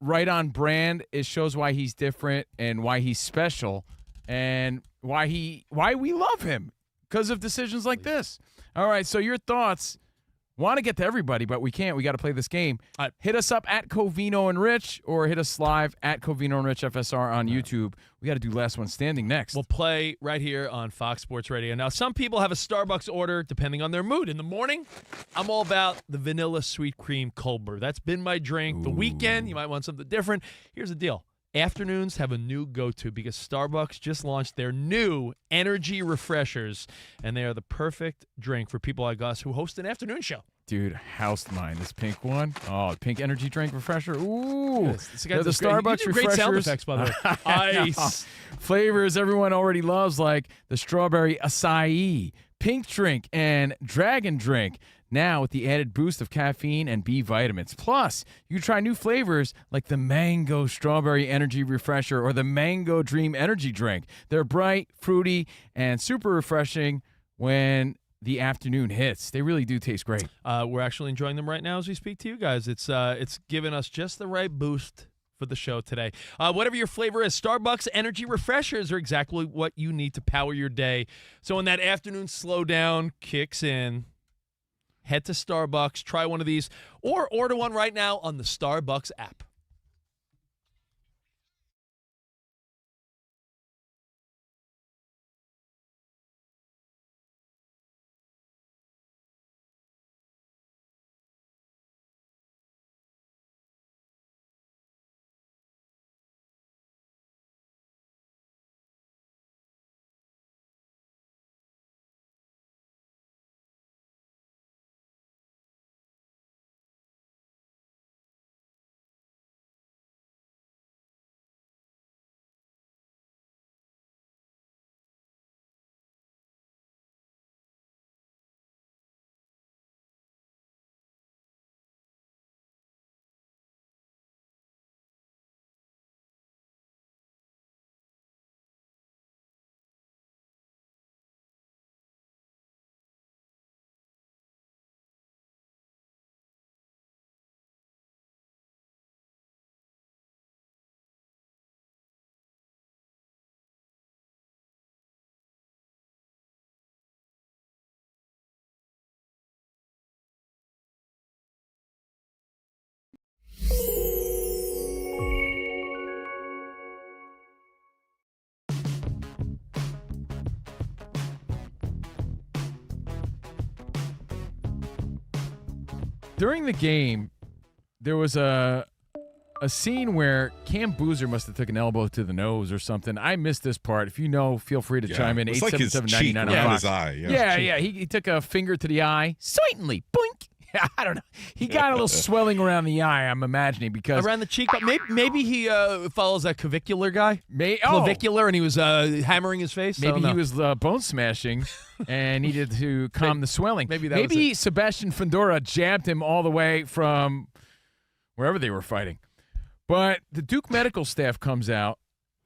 right on brand. It shows why he's different and why he's special and why we love him because of decisions like this. All right, so your thoughts. Want to get to everybody, but we can't. We got to play this game. Hit us up at Covino and Rich or hit us live at Covino and Rich FSR on YouTube. We got to do last one standing next. We'll play right here on Fox Sports Radio. Now, some people have a Starbucks order depending on their mood. In the morning, I'm all about the vanilla sweet cream cold brew. That's been my drink. The weekend, you might want something different. Here's the deal. Afternoons have a new go-to because Starbucks just launched their new energy refreshers, and they are the perfect drink for people like us who host an afternoon show. Dude, housed mine. This pink one. Oh, pink energy drink refresher. Ooh. They're the Starbucks refreshers. Great sound effects, by the way. Ice. Flavors everyone already loves, like the strawberry acai, pink drink, and dragon drink. Now with the added boost of caffeine and B vitamins. Plus, you can try new flavors like the Mango Strawberry Energy Refresher or the Mango Dream Energy Drink. They're bright, fruity, and super refreshing when the afternoon hits. They really do taste great. We're actually enjoying them right now as we speak to you guys. It's given us just the right boost for the show today. Whatever your flavor is, Starbucks energy refreshers are exactly what you need to power your day. So when that afternoon slowdown kicks in, head to Starbucks, try one of these, or order one right now on the Starbucks app. During the game, there was a scene where Cam Boozer must have took an elbow to the nose or something. I missed this part. If you know, feel free to chime in. It's like his cheek around his eye. Yeah. He took a finger to the eye. Certainly. Boink. I don't know. He got a little swelling around the eye, I'm imagining, because around the cheek. But maybe he follows that clavicular guy. Clavicular, and he was hammering his face. Maybe he was bone smashing and needed to calm the swelling. Maybe Sebastian Fundora jabbed him all the way from wherever they were fighting. But the Duke medical staff comes out.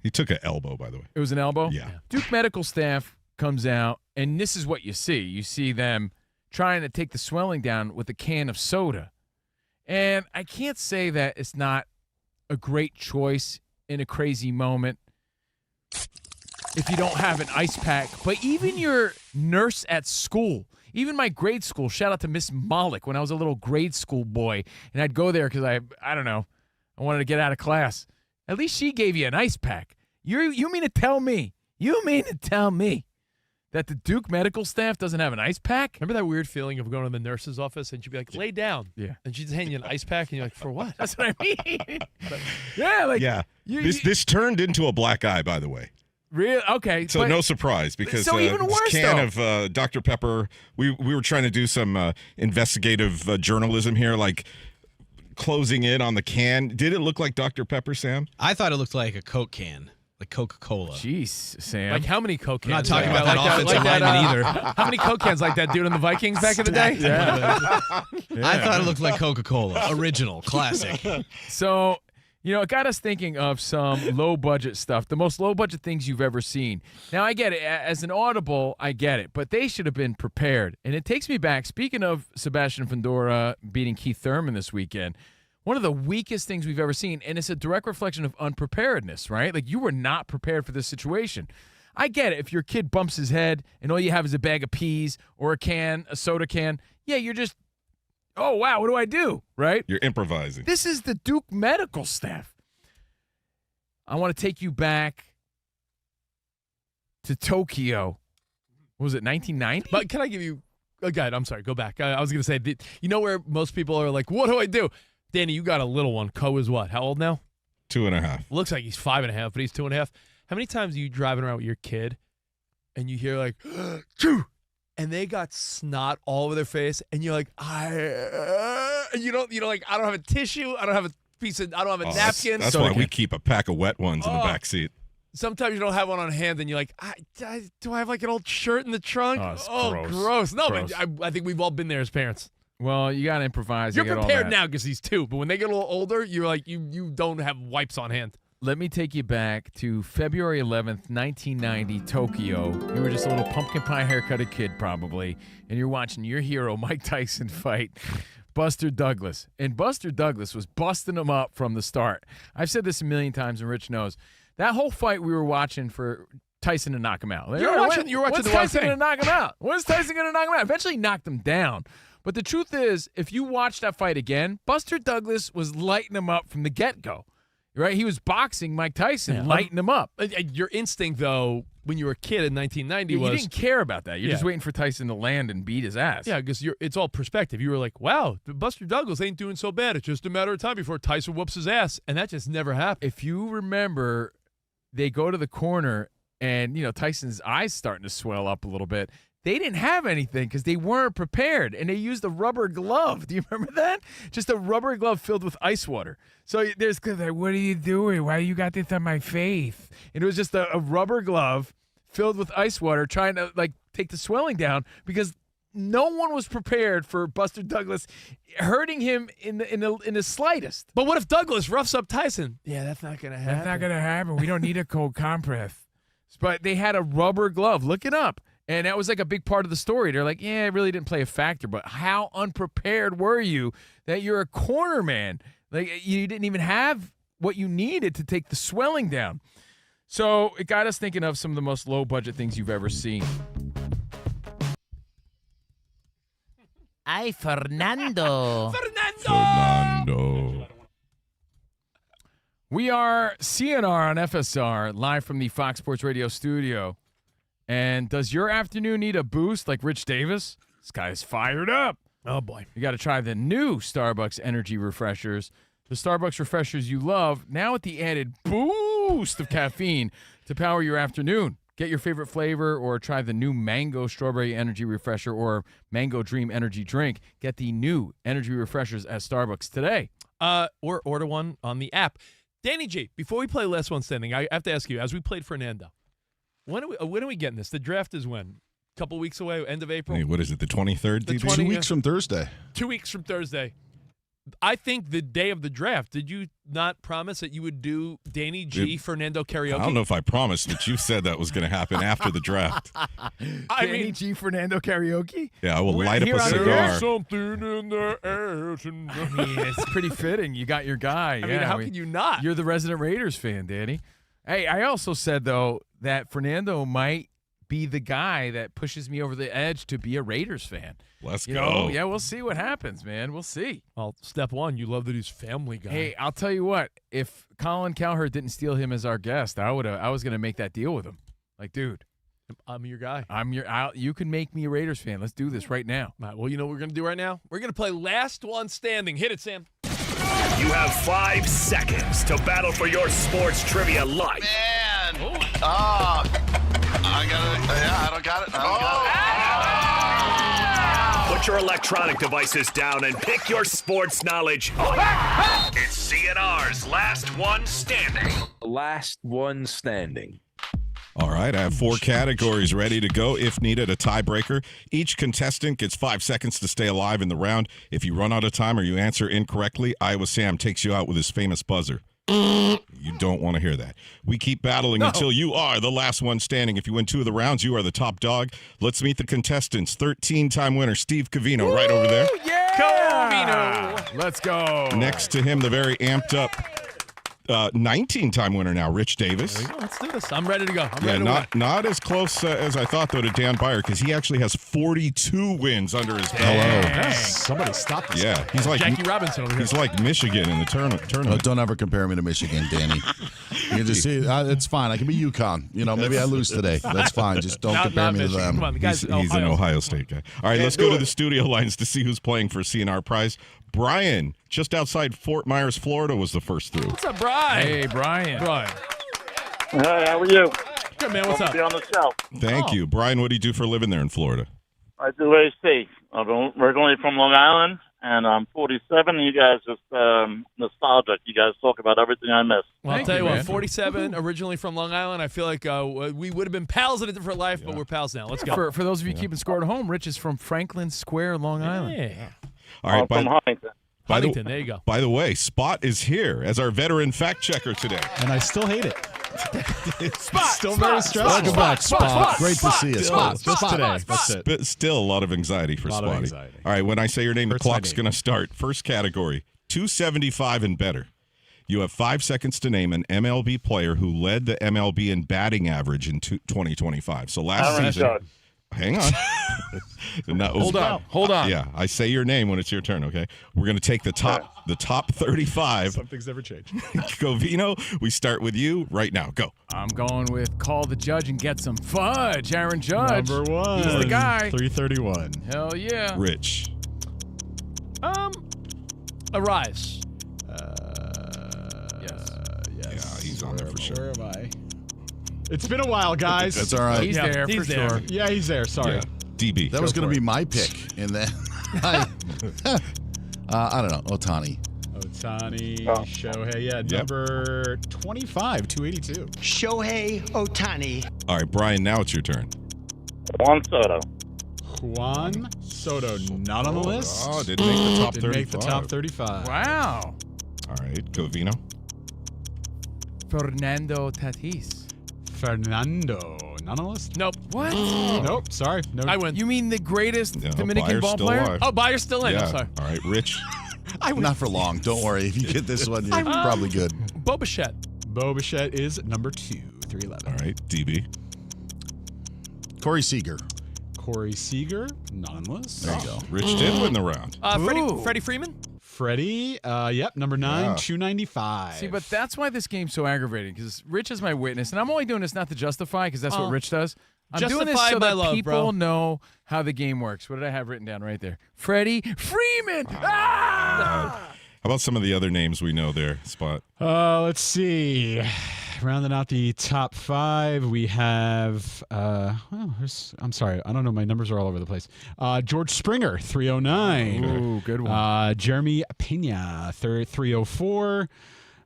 He took an elbow, by the way. It was an elbow? Yeah. Duke medical staff comes out, and this is what you see. You see them trying to take the swelling down with a can of soda. And I can't say that it's not a great choice in a crazy moment if you don't have an ice pack. But even your nurse at school, even my grade school, shout out to Miss Malik when I was a little grade school boy, and I'd go there because I don't know, I wanted to get out of class. At least she gave you an ice pack. You mean to tell me that the Duke medical staff doesn't have an ice pack? Remember that weird feeling of going to the nurse's office and she'd be like, lay down. Yeah. And she'd hand you an ice pack and you're like, for what? That's what I mean. This turned into a black eye, by the way. Really? Okay. So no surprise, because even worse, this can of Dr. Pepper, we were trying to do some investigative journalism here, like closing in on the can. Did it look like Dr. Pepper, Sam? I thought it looked like a Coke can. Like Coca-Cola. Jeez, Sam. Like how many Coke cans? I'm not talking about that offensive lineman either. How many Coke cans like that dude on the Vikings back in the day? I thought it looked like Coca-Cola. Original. Classic. So, it got us thinking of some low-budget stuff, the most low-budget things you've ever seen. Now, I get it. As an audible, I get it. But they should have been prepared. And it takes me back. Speaking of Sebastian Fundora beating Keith Thurman this weekend, one of the weakest things we've ever seen, and it's a direct reflection of unpreparedness, right? Like, you were not prepared for this situation. I get it. If your kid bumps his head and all you have is a bag of peas or a soda can, yeah, you're just, oh, wow, what do I do, right? You're improvising. This is the Duke medical staff. I want to take you back to Tokyo. What was it, 1990? But can I give you a guide? I'm sorry, go back. I was going to say, you know where most people are like, what do I do? Danny, you got a little one. Co is what? How old now? 2.5. Looks like he's 5.5, but he's 2.5. How many times are you driving around with your kid and you hear like, "Choo," and they got snot all over their face, and you're like, and you don't like, I don't have a tissue, I don't have a napkin. That's why we keep a pack of wet ones in the back seat. Sometimes you don't have one on hand, and you're like, do I have like an old shirt in the trunk? Oh, gross. No, Gross. but I think we've all been there as parents. Well, you got to improvise. You're You got all prepared that. now because he's 2, but when they get a little older, you're like, you don't have wipes on hand. Let me take you back to February 11th, 1990, Tokyo. You were just a little pumpkin pie haircutted kid, probably, and you're watching your hero, Mike Tyson, fight Buster Douglas. And Buster Douglas was busting him up from the start. I've said this a million times, and Rich knows. That whole fight we were watching for Tyson to knock him out. You're watching the when's wrong Tyson thing. going to knock him out? When's Tyson going to knock him out? Eventually knocked him down. But the truth is, if you watch that fight again, Buster Douglas was lighting him up from the get-go. Right? He was boxing Mike Tyson, lighting him up. Your instinct, though, when you were a kid in 1990 was... You didn't care about that. You're just waiting for Tyson to land and beat his ass. Yeah, because it's all perspective. You were like, wow, Buster Douglas ain't doing so bad. It's just a matter of time before Tyson whoops his ass. And that just never happened. If you remember, they go to the corner and, Tyson's eyes starting to swell up a little bit. They didn't have anything because they weren't prepared, and they used a rubber glove. Do you remember that? Just a rubber glove filled with ice water. So there's like, what are you doing? Why you got this on my face? And it was just a rubber glove filled with ice water trying to, take the swelling down because no one was prepared for Buster Douglas hurting him in the slightest. But what if Douglas roughs up Tyson? Yeah, that's not going to happen. That's not going to happen. We don't need a cold compress. But they had a rubber glove. Look it up. And that was like a big part of the story. They're like, yeah, it really didn't play a factor, but how unprepared were you that you're a corner man? Like, you didn't even have what you needed to take the swelling down. So it got us thinking of some of the most low-budget things you've ever seen. Ay, Fernando. Fernando. We are CNR on FSR, live from the Fox Sports Radio studio. And does your afternoon need a boost like Rich Davis? This guy is fired up. Oh, boy. You got to try the new Starbucks Energy Refreshers. The Starbucks Refreshers you love, now with the added boost of caffeine to power your afternoon. Get your favorite flavor or try the new Mango Strawberry Energy Refresher or Mango Dream Energy Drink. Get the new Energy Refreshers at Starbucks today. Or order one on the app. Danny G, before we play Last One Standing, I have to ask you, as we played Fernando, when are we getting this? The draft is when? A couple weeks away, end of April? Hey, what is it, the 23rd? The 2 weeks from Thursday. 2 weeks from Thursday. I think the day of the draft, did you not promise that you would do Danny G. Fernando karaoke? I don't know if I promised, but you said that was going to happen after the draft. Danny G. Fernando karaoke? Yeah, I will light up a cigar. Something in the air tonight. I mean, it's pretty fitting. You got your guy. I mean, how can you not? You're the resident Raiders fan, Danny. Hey, I also said, though, that Fernando might be the guy that pushes me over the edge to be a Raiders fan. Let's go. Yeah, we'll see what happens, man. We'll see. Well, step one, you love that he's Family Guy. Hey, I'll tell you what. If Colin Cowherd didn't steal him as our guest, I was going to make that deal with him. Like, dude, I'm your guy. You can make me a Raiders fan. Let's do this right now. All right, well, you know what we're going to do right now? We're going to play Last One Standing. Hit it, Sam. You have 5 seconds to battle for your sports trivia life. Man. I don't got it. Put your electronic devices down and pick your sports knowledge. It's CNR's Last One Standing. Last One Standing. All right, I have 4 categories ready to go. If needed, a tiebreaker. Each contestant gets 5 seconds to stay alive in the round. If you run out of time or you answer incorrectly, Iowa Sam takes you out with his famous buzzer. You don't want to hear that. We keep battling until you are the last one standing. If you win 2 of the rounds, you are the top dog. Let's meet the contestants. 13-time winner Steve Covino right over there. Yeah! Covino. Let's go. Next to him, the very amped up 19-time winner now, Rich Davis. Let's do this. I'm ready to go. I'm ready to win. Not as close as I thought, though, to Dan Byer, because he actually has 42 wins under his belt. Hello. Somebody stop this. Yeah, he's like Jackie Robinson over here. He's like Michigan in the tournament. Don't ever compare me to Michigan, Danny. You can just see it's fine. I can be UConn. Maybe I lose today. That's fine. Just don't compare me to them. Come on, the guy's He's an Ohio State guy. All right, let's go to the studio lines to see who's playing for CNR prize. Brian, just outside Fort Myers, Florida, was the first through. What's up, Brian? Hey, Brian. Hey, how are you? Good, man. What's up? Be on the show. Thank you. Brian, what do you do for a living there in Florida? I do AC. I'm originally from Long Island, and I'm 47. You guys just nostalgic. You guys talk about everything I miss. Well, I'll tell you what, 47, originally from Long Island. I feel like we would have been pals in a different life, but we're pals now. Let's go. For those of you keeping score at home, Rich is from Franklin Square, Long Island. Yeah. All right, from Huntington. Huntington, there you go. By the way, Spot is here as our veteran fact checker today. And I still hate it. Still very stressful. Welcome back, Spot. Great to see you, Spot. Just today. That's it. Still a lot of anxiety for Spotty. Anxiety. All right, when I say your name, Hurts the my clock's name. going to start. First category, 275 and better. You have 5 seconds to name an MLB player who led the MLB in batting average in 2025 So last season. Judge. Hang on. Hold on. Yeah, I say your name when it's your turn, okay? We're going to take the top 35. Something's never changed. Covino, we start with you right now. Go. I'm going with call the judge and get some fudge. Aaron Judge. Number 1. He's the guy. 331. Hell yeah. Rich. Arise. Yes. Yeah, he's on there for sure. Where am I? It's been a while, guys. That's all right. He's there for sure. Yeah, he's there. Sorry. Yeah. DB. That was going to be my pick. And then I don't know. Otani. Shohei. Yeah, number 25, 282. Shohei Otani. All right, Brian, now it's your turn. Juan Soto. Juan Soto, not on the list. Oh, didn't make the top 35. Didn't make the top 35. Wow. All right, Covino. Fernando Tatis. Fernando, not on the list. Nope. What? Nope, sorry. No. I win. You mean the greatest No, Dominican Bayer's ball still player? alive. Oh, Bayer's still in. Yeah. I'm sorry. All right, Rich. Not for long. Don't worry. If you get this one, you're probably good. Bo Bichette. Bo Bichette is number 2, 311. All right, DB. Corey Seager. Corey Seager, not on the list. There you go. Rich did win the round. Freddie Freeman. Freddie, yep, number 9, Yeah. 295. See, but that's why this game's so aggravating, because Rich is my witness, and I'm only doing this not to justify, because that's what Rich does. I'm doing this justify so my that love, people bro. know how the game works. What did I have written down right there? Freddie Freeman! Ah! How about some of the other names we know there, Spot? Let's see. Rounding out the top 5, we have, I'm sorry, I don't know, my numbers are all over the place. George Springer, 309. Ooh, good one. Jeremy Pena, 304.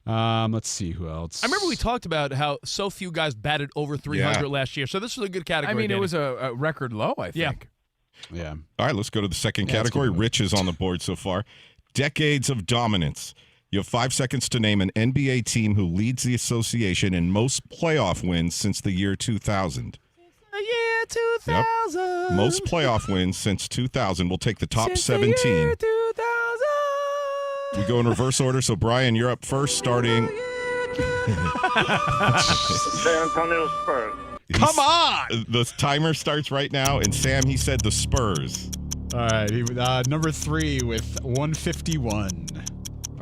Let's see who else. I remember we talked about how so few guys batted over 300 last year, so this was a good category. I mean, Danny. it was a record low, I think. Yeah. All right, let's go to the second category. Rich is on the board so far. Decades of dominance. You have 5 seconds to name an NBA team who leads the association in most playoff wins since the year 2000. The year 2000. Yep. Most playoff wins since 2000. We'll take the top Since 17. The year 2000. We go in reverse order. So, Brian, you're up first, starting. San Antonio Spurs. Come on! The timer starts right now, and Sam, he said the Spurs. All right, number 3 with 151.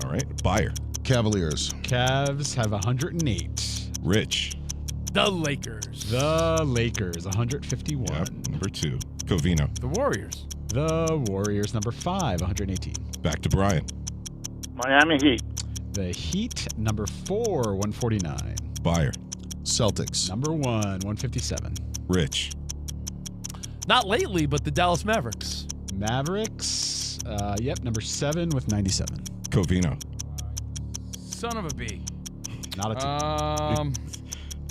All right, Byer. Cavaliers. Cavs have 108. Rich. The Lakers. The Lakers, 151. Yep, number 2. Covino. The Warriors. The Warriors, number 5, 118. Back to Brian. Miami Heat. The Heat, number 4, 149. Byer. Celtics. Number 1, 157. Rich. Not lately, but the Dallas Mavericks. Mavericks, yep, number 7 with 97. Covino. Son of a B. Not a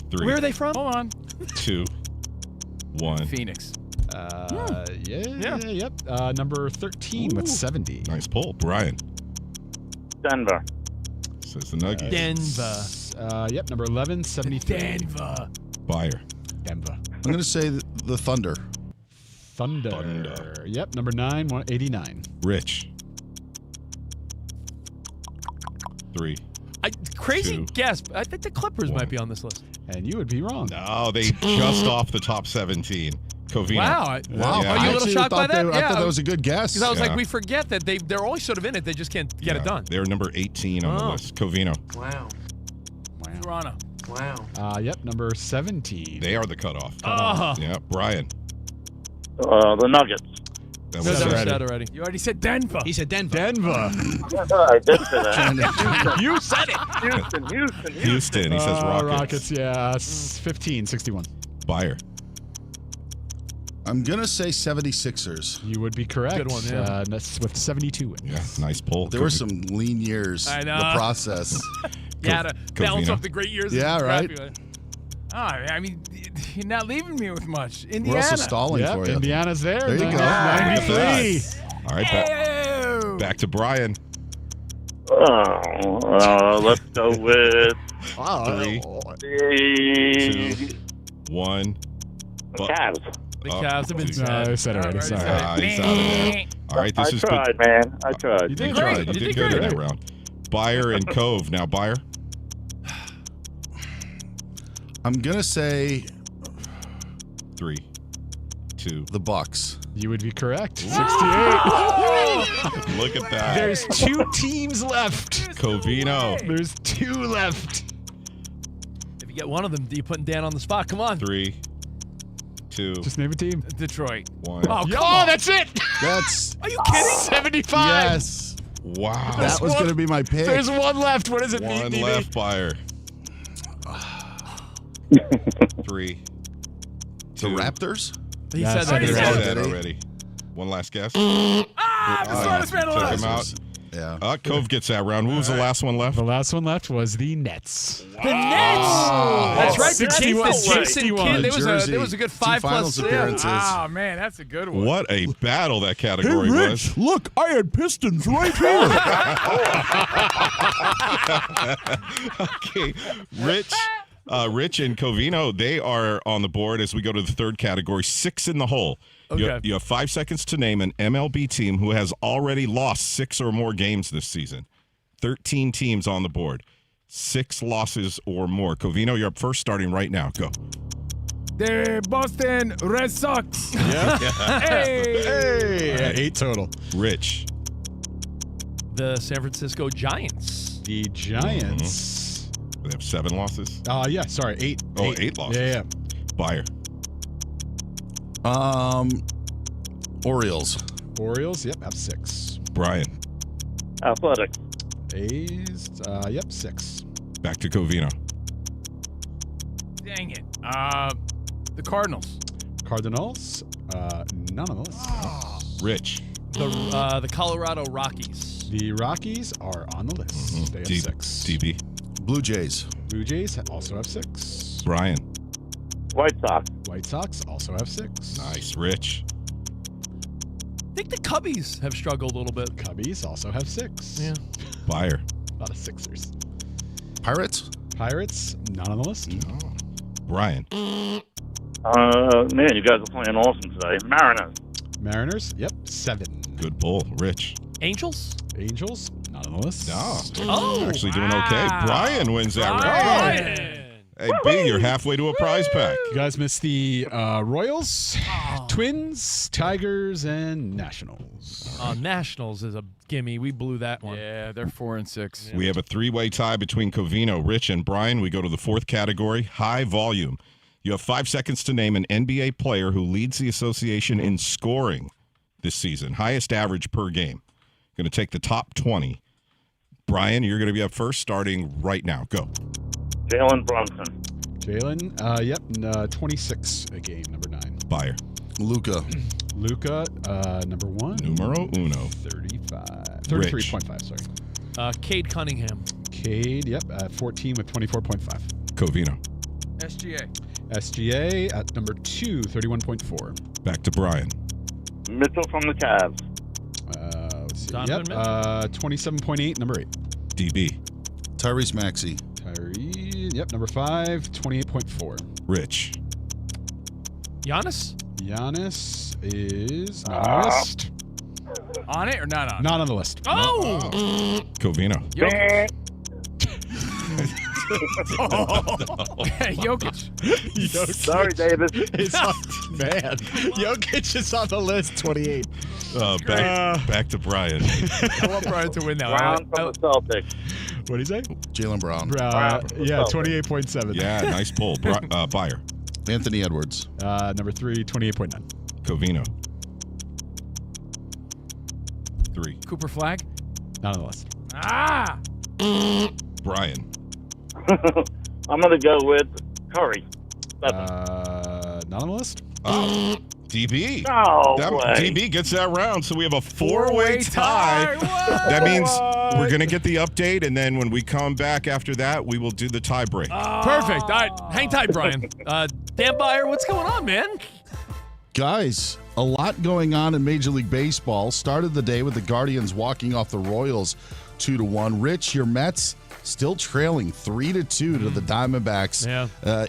3. Where are they from? Hold on. 2. 1. Phoenix. Yep. Number 13 with 70. Nice pull. Brian. Denver. Says the Nuggets. Denver. Yep, number 11, 73. Denver. Byer. Denver. I'm going to say the Thunder. Thunder. Yep, number 9, 189. Rich. 3. Crazy 2. guess. I think the Clippers might be on this list. And you would be wrong. No, they just off the top 17. Covino. Wow. Wow. Are you a little shocked by that? I thought that was a good guess. Because I was like, we forget that they're always sort of in it. They just can't get it done. They're number 18 on the list. Covino. Wow. Toronto. Wow. Yep, number 17. They are the cutoff. Yeah, Brian. The Nuggets. That was was said already. You already said Denver. He said Denver. I did say that. You said it. Houston. He says Rockets. Rockets, yeah. 15, 61. Buyer. I'm going to say 76ers. You would be correct. Good one, yeah. That's with 72 wins. Yeah, nice pull. There were some lean years. I know. The process. Yeah, to balance Covino. off the great years. Yeah, right. I mean, you're not leaving me with much. Indiana. We're also stalling for you. Indiana's there. There you go. 93. All right, back to Brian. Let's go with 3, 2, 1. Cavs. The Cavs have been No, said. I said already. Sorry. He's out of there. All right, this I is tried, man. I tried. You did great. You did good in that round. Buyer and Cove. Now, Buyer. I'm going to say 3, 2. the Bucks. You would be correct. 68. Look at that. There's 2 teams left. Covino. There's 2 left. If you get one of them, you're putting Dan on the spot. Come on. 3, 2. Just name a team. Detroit. 1. Oh, that's it. That's. Are you kidding? 75. Yes. Wow. That was going to be my pick. There's 1 left. What does it mean? 1 left, Buyer. 3, 2. The Raptors? He Yeah, said said that. it Already. One last guess. The smartest man Took alive. him out. Yeah. Cove gets that round. What was the last one left? The last one left was the Nets. The Nets. That's right. The 61. Jason Kidd. There was a good 5 finals plus appearances. Oh, man, that's a good one. What a battle that category was. Look, I had Pistons right here. Okay. Rich and Covino, they are on the board as we go to the third category. 6 in the hole. Okay. You have 5 seconds to name an MLB team who has already lost 6 or more games this season. 13 teams on the board. 6 losses or more. Covino, you're up first, starting right now. Go. The Boston Red Sox. Yeah. Hey. Yeah, 8 total. Rich. The San Francisco Giants. The Giants. They have 7 losses. Yeah, sorry, 8. Oh, 8 losses. Yeah. Buyer. Orioles. Orioles, yep, have 6. Brian. Athletics. A's, yep, 6. Back to Covino. Dang it. The Cardinals. Cardinals, none of those. Rich. The Colorado Rockies. The Rockies are on the list. They have 6. DB. Blue Jays. Blue Jays also have 6. Brian. White Sox. White Sox also have 6. Nice. Rich. I think the Cubbies have struggled a little bit. Cubbies also have 6. Yeah. Buyer. A lot of Sixers. Pirates. Pirates, not on the list. Brian. Man, you guys are playing awesome today. Mariners. Mariners, yep, 7. Good pull. Rich. Angels? Angels, not on the list. Oh, Actually doing okay. Brian wins that round. Hey, B, you're halfway to a prize pack. You guys missed the Royals, Twins, Tigers, and Nationals. Nationals is a gimme. We blew that one. Yeah, they're 4 and 6. We have a 3-way tie between Covino, Rich, and Brian. We go to the 4th category, high volume. You have 5 seconds to name an NBA player who leads the association in scoring this season. Highest average per game. Going to take the top 20. Brian, you're going to be up first, starting right now. Go. Jalen Brunson. Jalen, yep, 26 a game, number 9. Buyer. Luca. Luca, number 1. Numero uno. 33.5, sorry. Cade Cunningham. Cade, yep, 14 with 24.5. Covino. SGA. SGA at number 2, 31.4. Back to Brian. Mitchell from the Cavs. Let's see. Donovan Yep, 27.8, number 8. DB. Tyrese Maxey. Tyree, yep, number 5, 28.4. Rich. Giannis? Giannis is not on the list. On it or not on? Not on the list. Oh! Covino. Jokic. Jokic. Sorry, David. Man, Jokic is on the list, 28. Back to Brian. I want Brian to win now. Brown from the Celtics. What do you say? Jalen Brown. Yeah, 28.7. Yeah, nice pull. Buyer. Anthony Edwards. Number 3, 28.9. Covino. 3. Cooper Flag? Not on the list. Brian. I'm going to go with Curry. Not on the list. Oh, DB. No way. DB gets that round, so we have a four-way tie. That means we're going to get the update, and then when we come back after that, we will do the tie break. Perfect. All right, hang tight, Brian. Dan Byer, what's going on, man? Guys, a lot going on in Major League Baseball. Started the day with the Guardians walking off the Royals 2-1. Rich, your Mets still trailing 3-2 to the Diamondbacks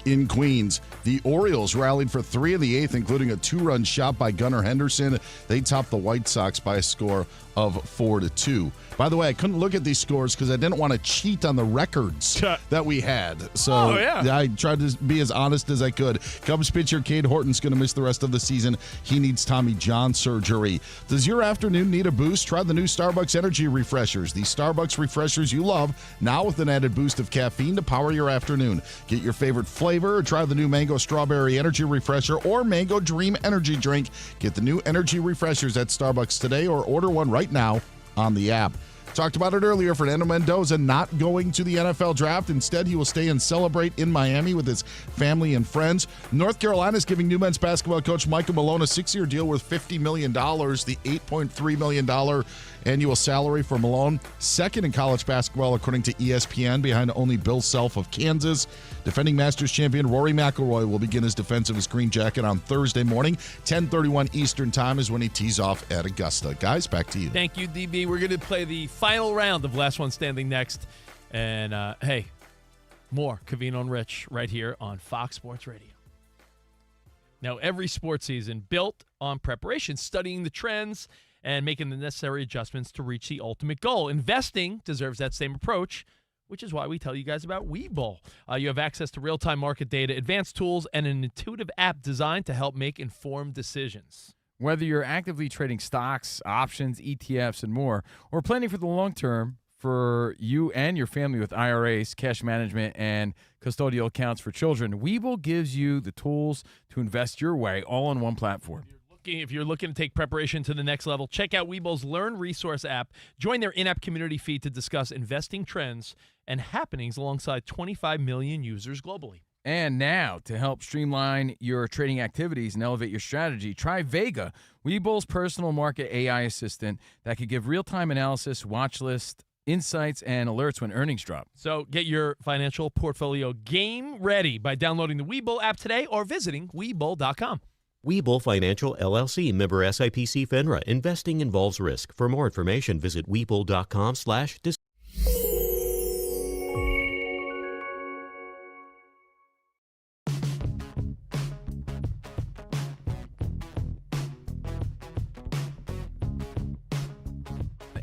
in Queens. The Orioles rallied for 3 in the 8th, including a 2-run shot by Gunnar Henderson. They topped the White Sox by a score of 4-2. By the way, I couldn't look at these scores because I didn't want to cheat on the records that we had. So I tried to be as honest as I could. Cubs pitcher Cade Horton's going to miss the rest of the season. He needs Tommy John surgery. Does your afternoon need a boost? Try the new Starbucks Energy Refreshers. These Starbucks refreshers you love, now with an added boost of caffeine to power your afternoon. Get your favorite flavor or try the new Mango Strawberry Energy Refresher or Mango Dream Energy Drink. Get the new Energy Refreshers at Starbucks today or order one right now on the app. Talked about it earlier. Fernando Mendoza not going to the NFL draft. Instead, he will stay and celebrate in Miami with his family and friends. North Carolina is giving new men's basketball coach Michael Malone a 6-year deal worth $50 million, the $8.3 million annual salary for Malone. Second in college basketball, according to ESPN, behind only Bill Self of Kansas. Defending Masters champion Rory McIlroy will begin his defense of his green jacket on Thursday morning. 10:31 Eastern time is when he tees off at Augusta. Guys, back to you. Thank you, DB. We're going to play the final round of Last One Standing next. And, hey, more Covino Rich right here on Fox Sports Radio. Now, every sports season built on preparation, studying the trends, and making the necessary adjustments to reach the ultimate goal. Investing deserves that same approach, which is why we tell you guys about Webull. You have access to real-time market data, advanced tools, and an intuitive app designed to help make informed decisions. Whether you're actively trading stocks, options, ETFs, and more, or planning for the long term for you and your family with IRAs, cash management, and custodial accounts for children, Webull gives you the tools to invest your way all on one platform. If you're looking to take preparation to the next level, check out Webull's Learn Resource app. Join their in-app community feed to discuss investing trends and happenings alongside 25 million users globally. And now, to help streamline your trading activities and elevate your strategy, try Vega, Webull's personal market AI assistant that could give real-time analysis, watch list, insights, and alerts when earnings drop. So get your financial portfolio game ready by downloading the Webull app today or visiting Webull.com. Webull Financial LLC, member SIPC FINRA. Investing involves risk. For more information, visit Webull.com/.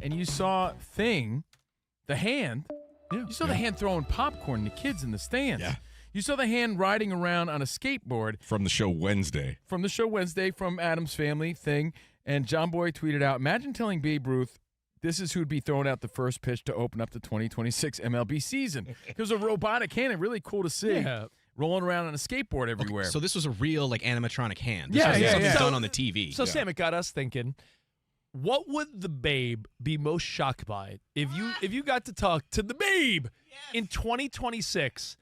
And you saw the hand. Yeah, you saw the hand throwing popcorn to kids in the stands. Yeah. You saw the hand riding around on a skateboard. From the show Wednesday. From Adam's Family thing. And John Boy tweeted out, imagine telling Babe Ruth this is who'd be throwing out the first pitch to open up the 2026 MLB season. It was a robotic hand, really cool to see. Yeah. Rolling around on a skateboard everywhere. Okay, so this was a real animatronic hand. This was something yeah. done on the TV. So Sam, it got us thinking, what would the Babe be most shocked by if you got to talk to the Babe in 2026?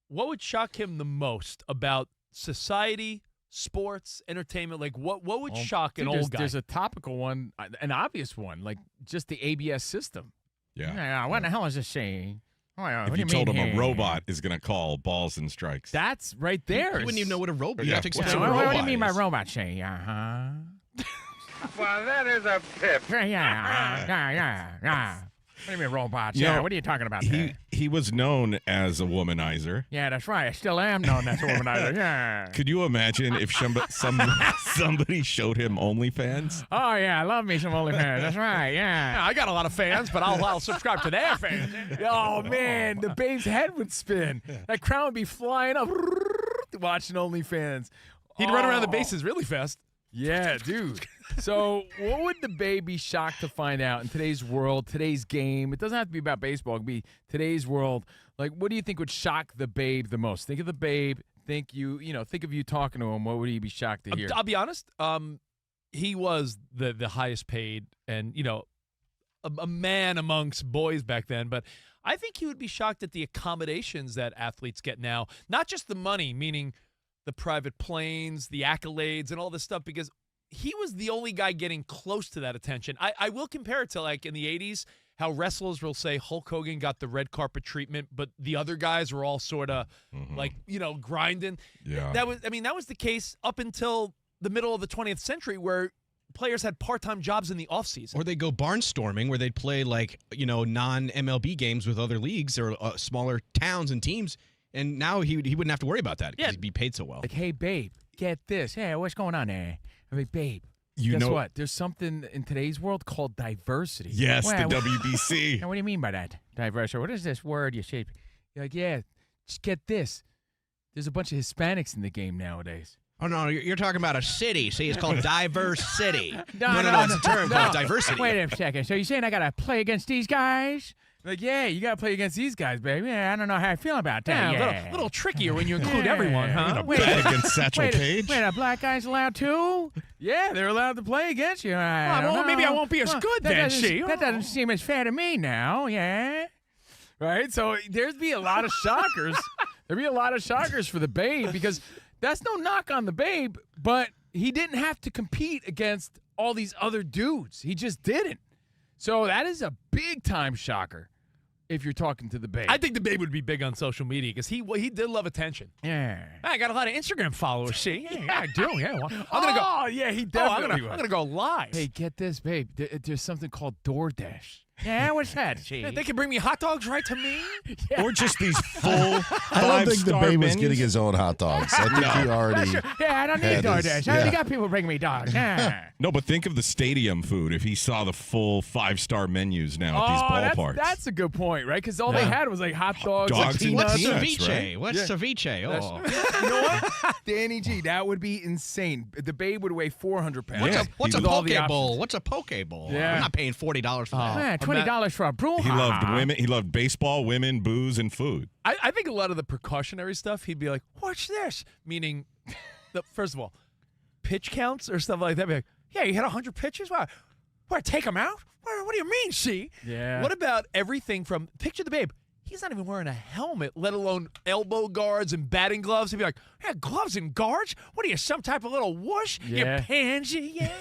What would shock him the most about society, sports, entertainment? Like, what would shock an old guy? There's a topical one, an obvious one, like just the ABS system. Yeah. What the hell is this saying? If you told him a robot is going to call balls and strikes. That's right there. You wouldn't even know what a robot. Yeah. You have to explain What do you is. mean by robot say? Uh-huh. Well, that is a pip. Yeah. do you mean robots? You Yeah, know, what are you talking about? He was known as a womanizer. Yeah, that's right. I still am known as a womanizer. Yeah. Could you imagine if somebody showed him OnlyFans? Oh, yeah, I love me some OnlyFans. That's right, yeah. I got a lot of fans, but I'll subscribe to their fans. Oh, man, the babe's head would spin. That crown would be flying up watching OnlyFans. He'd run around the bases really fast. Yeah, dude. So what would the babe be shocked to find out in today's world, today's game? It doesn't have to be about baseball. It could be today's world. Like, what do you think would shock the babe the most? Think of the babe. Think of you talking to him. What would he be shocked to hear? I'll be honest. He was the highest paid and, a man amongst boys back then. But I think he would be shocked at the accommodations that athletes get now. Not just the money, meaning the private planes, the accolades, and all this stuff, because he was the only guy getting close to that attention. I will compare it to, like, in the 80s, how wrestlers will say Hulk Hogan got the red carpet treatment, but the other guys were all sort of, grinding. Yeah. That was the case up until the middle of the 20th century, where players had part-time jobs in the offseason. Or they go barnstorming, where they'd play, non-MLB games with other leagues or smaller towns and teams. And now he wouldn't have to worry about that because he'd be paid so well. Like, hey, babe, get this. Hey, what's going on there? I mean, babe, guess what? There's something in today's world called diversity. Yes, the WBC. Now, what do you mean by that? Diversity. What is this word you say? You're like, yeah, just get this. There's a bunch of Hispanics in the game nowadays. Oh, no, you're talking about a city. See, it's called Diverse City. No, it's a term called diversity. Wait a second. So you're saying I got to play against these guys? Like, yeah, you got to play against these guys, baby. Yeah, I don't know how I feel about that. Yeah, a little trickier when you include everyone, huh? Wait against Satchel Paige? Wait, a black guy's allowed too? Yeah, they're allowed to play against you. Maybe I won't be as good then, That doesn't seem as fair to me now, yeah? Right? So there'd be a lot of shockers. There'd be a lot of shockers for the babe, because that's no knock on the babe, but he didn't have to compete against all these other dudes. He just didn't. So that is a big-time shocker if you're talking to the babe. I think the babe would be big on social media because he did love attention. Yeah. I got a lot of Instagram followers, see? Yeah, I do, yeah. Well, I'm going to go. Oh, yeah, he definitely I'm going to go live. Hey, get this, babe. There's something called DoorDash. Yeah, what's that? They can bring me hot dogs right to me? Or just these full I don't think the babe was menus. getting his own hot dogs. I think he already. Yeah, I don't need DoorDash. I already got people bring me dogs. Yeah. No, but think of the stadium food if he saw the full 5-star menus now at these ballparks. That's a good point, right? Because all they had was like hot dogs and peanuts. What's Peanuts, ceviche? right? What's ceviche? Oh. You know what? Danny G, that would be insane. The babe would weigh 400 pounds. Yeah. What's a poke bowl? What's a poke bowl? Yeah. I'm not paying $40 for that. $20 for a brew. He loved women. He loved baseball, women, booze, and food. I think a lot of the precautionary stuff, he'd be like, "What's this?" Meaning, first of all, pitch counts or stuff like that. Be like, "Yeah, you had 100 pitches. What? Take them out? What do you mean? See? Yeah. What about everything from picture the babe? He's not even wearing a helmet, let alone elbow guards and batting gloves. He'd be like, "Yeah, gloves and guards? What are you, some type of little whoosh? Yeah. You pansy? Yeah."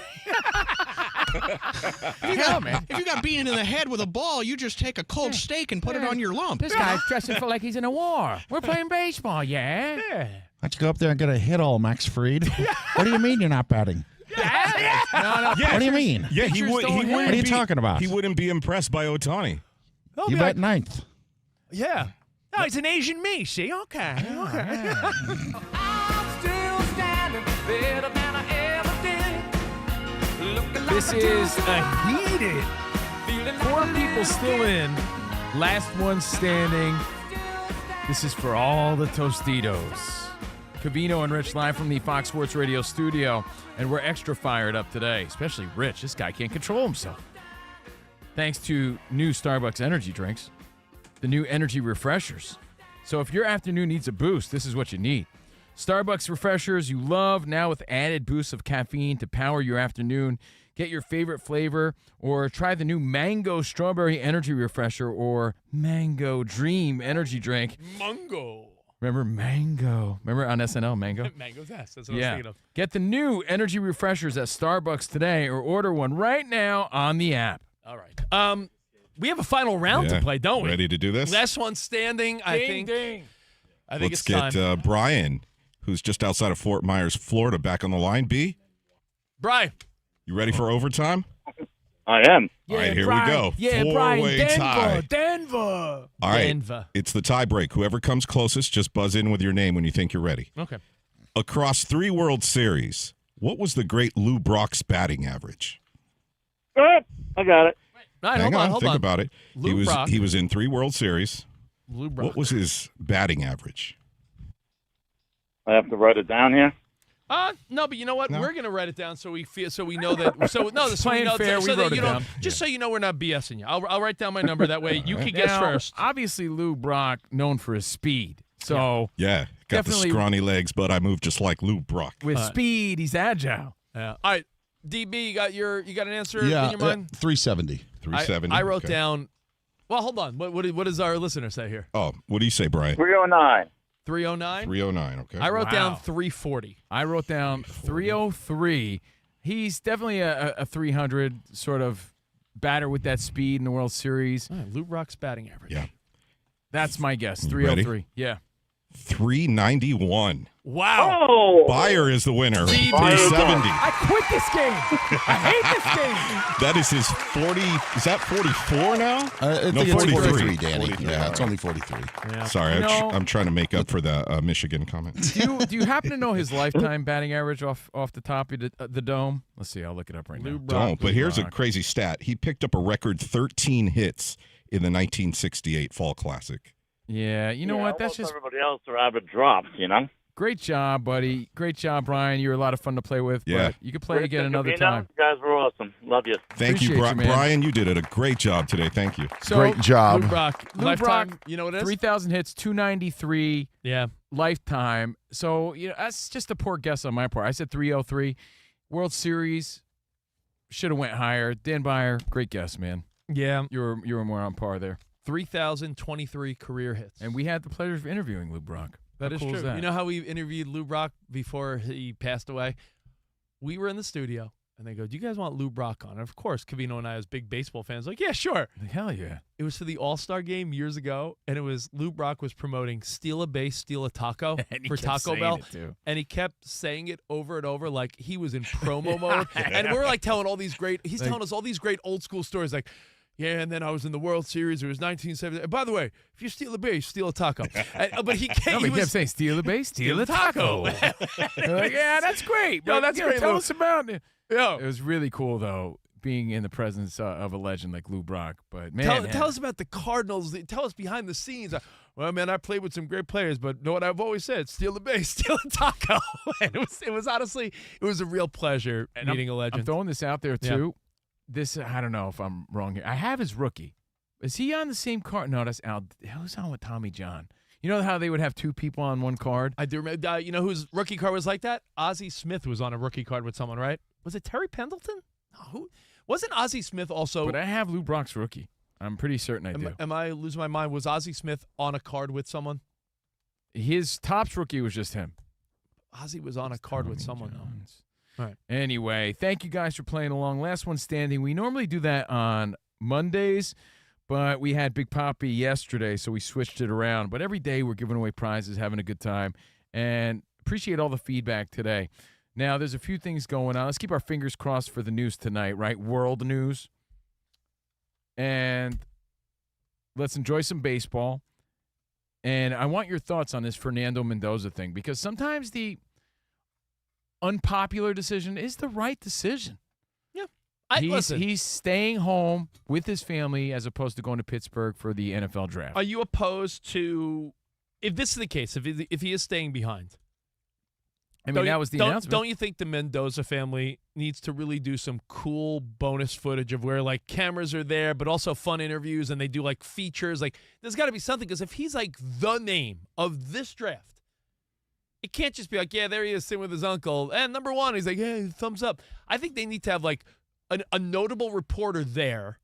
If you got beaten in the head with a ball, you just take a cold steak and put it on your lump. This guy's dressing for like he's in a war. We're playing baseball, yeah? Yeah. Why don't you go up there and get a hit all, Max Fried? What do you mean you're not batting? No. What do you mean? Yeah, he would. What are you talking about? He wouldn't be impressed by Otani. You bet ninth. Yeah. No, he's an Asian me, see? Okay. Okay. This is a heated 4 people still in. Last one standing. This is for all the Tostitos. Covino and Rich live from the Fox Sports Radio studio. And we're extra fired up today, especially Rich. This guy can't control himself. Thanks to new Starbucks energy drinks, the new energy refreshers. So if your afternoon needs a boost, this is what you need. Starbucks refreshers you love, now with added boosts of caffeine to power your afternoon. Get your favorite flavor or try the new Mango Strawberry Energy Refresher or Mango Dream Energy Drink. Mungo. Remember Mango? Remember on SNL, Mango? Mango's ass. That's what I was thinking of. Get the new energy refreshers at Starbucks today or order one right now on the app. All right. We have a final round to play, don't we? Ready to do this? Last one standing, I think. I think Let's it's time. get Brian, who's just outside of Fort Myers, Florida, back on the line. B? Brian. You ready for overtime? I am. All right, here we go. Yeah, Brian. Four-way Denver. tie. Denver. All right. Denver. It's the tie break. Whoever comes closest, just buzz in with your name when you think you're ready. Okay. Across 3 World Series, what was the great Lou Brock's batting average? I got it. All right, Hang on, hold think on. about it. Lou Brock. He was in 3 World Series. Lou Brock. What was his batting average? I have to write it down here. No, but you know what? No. We're gonna write it down so we know that. So we Playing know fair, so we that wrote you it don't. down. Just so you know, we're not BSing you. I'll write down my number. That way you can guess Now, first. Obviously, Lou Brock, known for his speed. So Yeah, got the Definitely- scrawny legs, but I move just like Lou Brock. with speed, he's agile. Yeah. All right, DB, you got an answer in Yeah, your mind? 370. 370. I wrote okay. down. Well, hold on. What does our listener say here? Oh, what do you say, Brian? 309. 309. 309. Okay. I wrote down Wow. 340. I wrote down 303. He's definitely a 300 sort of batter with that speed in the World Series. All right, Lou Brock's batting average. Yeah. That's my guess. You ready? 303. Yeah. 391. Wow. Oh! Bayer is the winner. DB. 370. I quit this game. I hate this game. That is his 40. Is that 44 now? I No, think it's 43. 43, Danny. 43. Yeah, it's only 43. Yeah. Sorry, You know- I'm trying to make up for the Michigan comment. Do you happen to know his lifetime batting average off the top of the dome? Let's see. I'll look it up right now. Lou Brock. Don't, but here's a Brock. crazy stat. He picked up a record 13 hits in the 1968 Fall Classic. Yeah. You know what? That's just Everybody else are avid drops, you know? great job, buddy. Great job, Brian. You were a lot of fun to play with. Yeah. But you could play again another You time. guys were awesome. Love you. Thank you, Appreciate you, man. Brian. You did a great job today. Thank you. So, Great job. Lou Brock. Lou Lifetime. Brock, You know what it is? 3,000 hits, 293 Yeah. lifetime. So, that's just a poor guess on my part. I said 303. World Series should have went higher. Dan Beyer, great guess, man. Yeah. You were more on par there. 3,023 career hits. And we had the pleasure of interviewing Lou Brock. That How is cool true. that? You know how we interviewed Lou Brock before he passed away? We were in the studio, and they go, "Do you guys want Lou Brock on?" And of course, Covino and I, as big baseball fans, like, "Yeah, sure." Hell yeah. It was for the All-Star game years ago, and it was Lou Brock was promoting "Steal a Base, Steal a Taco" And he for kept Taco saying Bell, it, too. and he kept saying it over and over like he was in promo mode. And we're like telling all these great. He's telling us all these great old school stories, like. Yeah, and then I was in the World Series. It was 1970. By the way, if you steal a base, steal a taco. But he can't. No, he kept saying, steal the base, steal the taco. They're like, yeah, that's great. Yo, but, that's great, Tell Lou. us about it. Yeah. It was really cool, though, being in the presence of a legend like Lou Brock. But, man. Tell us about the Cardinals. Tell us behind the scenes. Well, man, I played with some great players, but you know what I've always said? Steal the base, steal the taco. And it was honestly, it was a real pleasure meeting a legend. I'm throwing this out there, too. This, I don't know if I'm wrong here. I have his rookie. Is he on the same card? No, that's Al. Who's on with Tommy John? You know how they would have two people on one card? I do remember. You know whose rookie card was like that? Ozzie Smith was on a rookie card with someone, right? Was it Terry Pendleton? No, who wasn't Ozzie Smith also? But I have Lou Brock's rookie. I'm pretty certain I do. Am I losing my mind? Was Ozzie Smith on a card with someone? His Topps rookie was just him. Ozzie was on a card with someone, though. All right. Anyway, thank you guys for playing along. Last one standing. We normally do that on Mondays, but we had Big Papi yesterday, so we switched it around. But every day we're giving away prizes, having a good time, and appreciate all the feedback today. Now, there's a few things going on. Let's keep our fingers crossed for the news tonight, right? World news. And let's enjoy some baseball. And I want your thoughts on this Fernando Mendoza thing, because sometimes the unpopular decision is the right decision. Yeah. He's staying home with his family as opposed to going to Pittsburgh for the NFL draft. Are you opposed to, if this is the case, if he is staying behind? I mean, that was the announcement. Don't you think the Mendoza family needs to really do some cool bonus footage of where, like, cameras are there, but also fun interviews, and they do, like, features? Like, there's got to be something, because if he's, like, the name of this draft, it can't just be like, yeah, there he is sitting with his uncle, and number one, he's like, hey, thumbs up. I think they need to have, like, a notable reporter there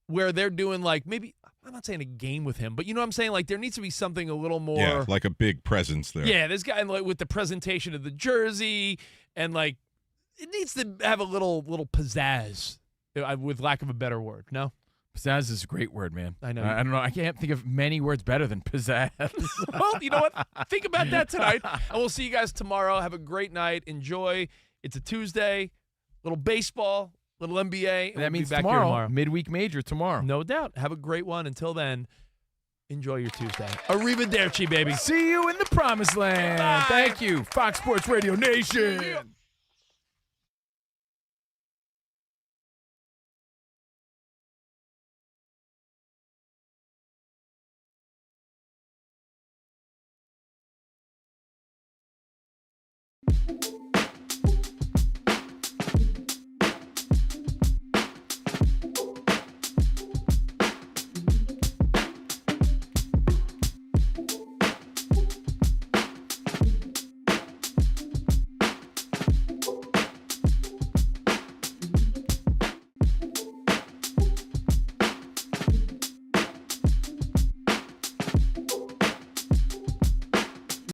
where they're doing, like, maybe, I'm not saying a game with him, but you know what I'm saying? Like, there needs to be something a little more. Yeah, like a big presence there. Yeah, this guy, like, with the presentation of the jersey, and, like, it needs to have a little pizzazz, with lack of a better word, no? Pizzazz is a great word, man. I know. I don't know. I can't think of many words better than pizzazz. Well, you know what? Think about that tonight, and we'll see you guys tomorrow. Have a great night. Enjoy. It's a Tuesday. Little baseball. Little NBA. That means back tomorrow, here tomorrow. midweek major tomorrow. No doubt. Have a great one. Until then, enjoy your Tuesday. Arrivederci, baby. See you in the promised land. Bye. Thank you, Fox Sports Radio Nation.